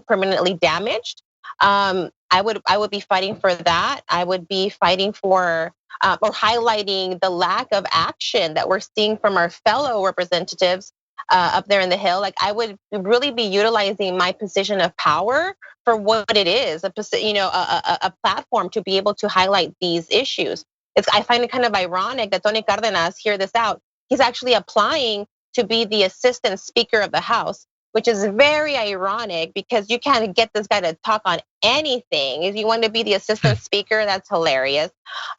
permanently damaged. I would be fighting for that. I would be fighting for or highlighting the lack of action that we're seeing from our fellow representatives up there in the Hill. Like, I would really be utilizing my position of power for what it is, a platform to be able to highlight these issues. I find it kind of ironic that Tony Cardenas, hear this out, he's actually applying to be the assistant speaker of the House, which is very ironic because you can't get this guy to talk on anything. If you want to be the assistant speaker, that's hilarious.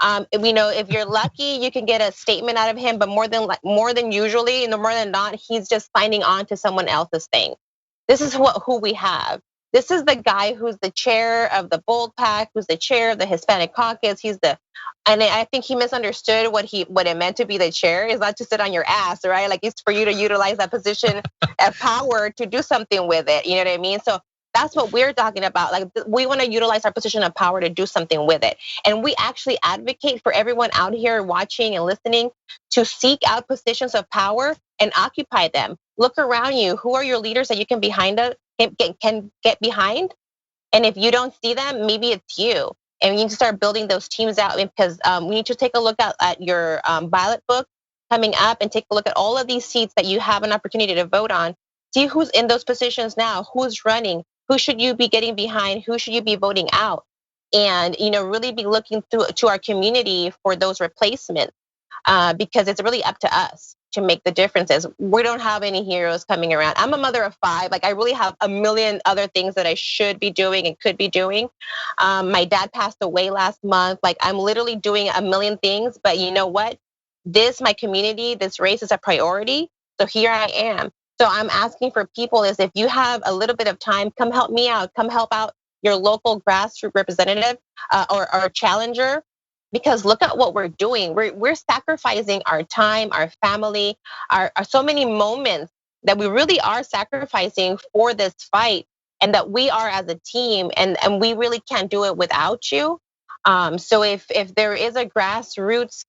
If you're lucky, you can get a statement out of him, but more than usually, more than not, he's just signing on to someone else's thing. This is who we have. This is the guy who's the chair of the Bold Pack, who's the chair of the Hispanic Caucus. And I think he misunderstood what it meant to be the chair. Is not to sit on your ass, right? Like, it's for you to utilize that position of power to do something with it. You know what I mean? So that's what we're talking about. Like, we want to utilize our position of power to do something with it. And we actually advocate for everyone out here watching and listening to seek out positions of power and occupy them. Look around you. Who are your leaders that you can can get behind? And if you don't see them, maybe it's you. And you need to start building those teams out, because we need to take a look at your ballot book coming up and take a look at all of these seats that you have an opportunity to vote on. See who's in those positions now, who's running, Who should you be getting behind? Who should you be voting out? And really be looking to our community for those replacements, because it's really up to us to make the differences. We don't have any heroes coming around. I'm a mother of 5. Like, I really have a million other things that I should be doing and could be doing. My dad passed away last month. Like, I'm literally doing a million things, but you know what? My community, this race is a priority. So here I am. So I'm asking for people is, if you have a little bit of time, come help me out. Come help out your local grassroots representative or challenger. Because look at what we're doing. We're sacrificing our time, our family, our so many moments that we really are sacrificing for this fight, and that we are as a team, and we really can't do it without you. So if there is a grassroots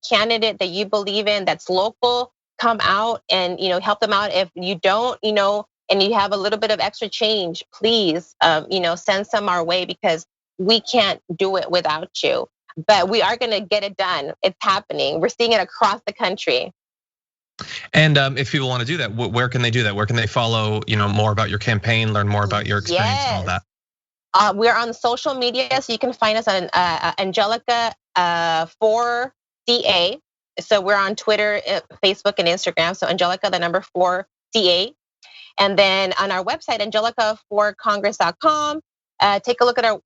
candidate that you believe in that's local, come out and help them out. If you don't, and you have a little bit of extra change, please send some our way, because we can't do it without you. But we are going to get it done. It's happening. We're seeing it across the country. And if people want to do that, where can they do that? Where can they follow, more about your campaign, learn more about your experience and all that? We're on social media, so you can find us on Angelica 4CA. So we're on Twitter, Facebook, and Instagram. So Angelica, the number 4CA. And then on our website, angelica4congress.com. Take a look at our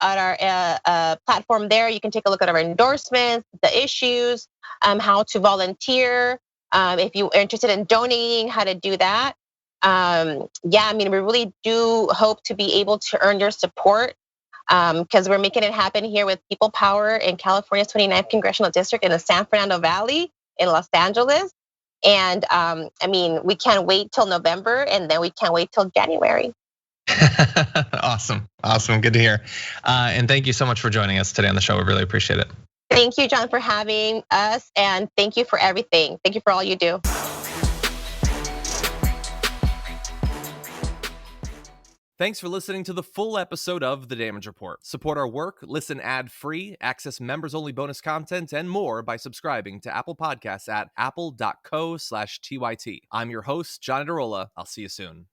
platform there. You can take a look at our endorsements, the issues, how to volunteer. If you are interested in donating, how to do that. We really do hope to be able to earn your support, because we're making it happen here with People Power in California's 29th Congressional District in the San Fernando Valley in Los Angeles. And we can't wait till November, and then we can't wait till January. Awesome. Good to hear. And thank you so much for joining us today on the show. We really appreciate it. Thank you, John, for having us. And thank you for everything. Thank you for all you do. Thanks for listening to the full episode of The Damage Report. Support our work, listen ad-free, access members-only bonus content, and more by subscribing to Apple Podcasts at apple.co/TYT. I'm your host, John Adarola. I'll see you soon.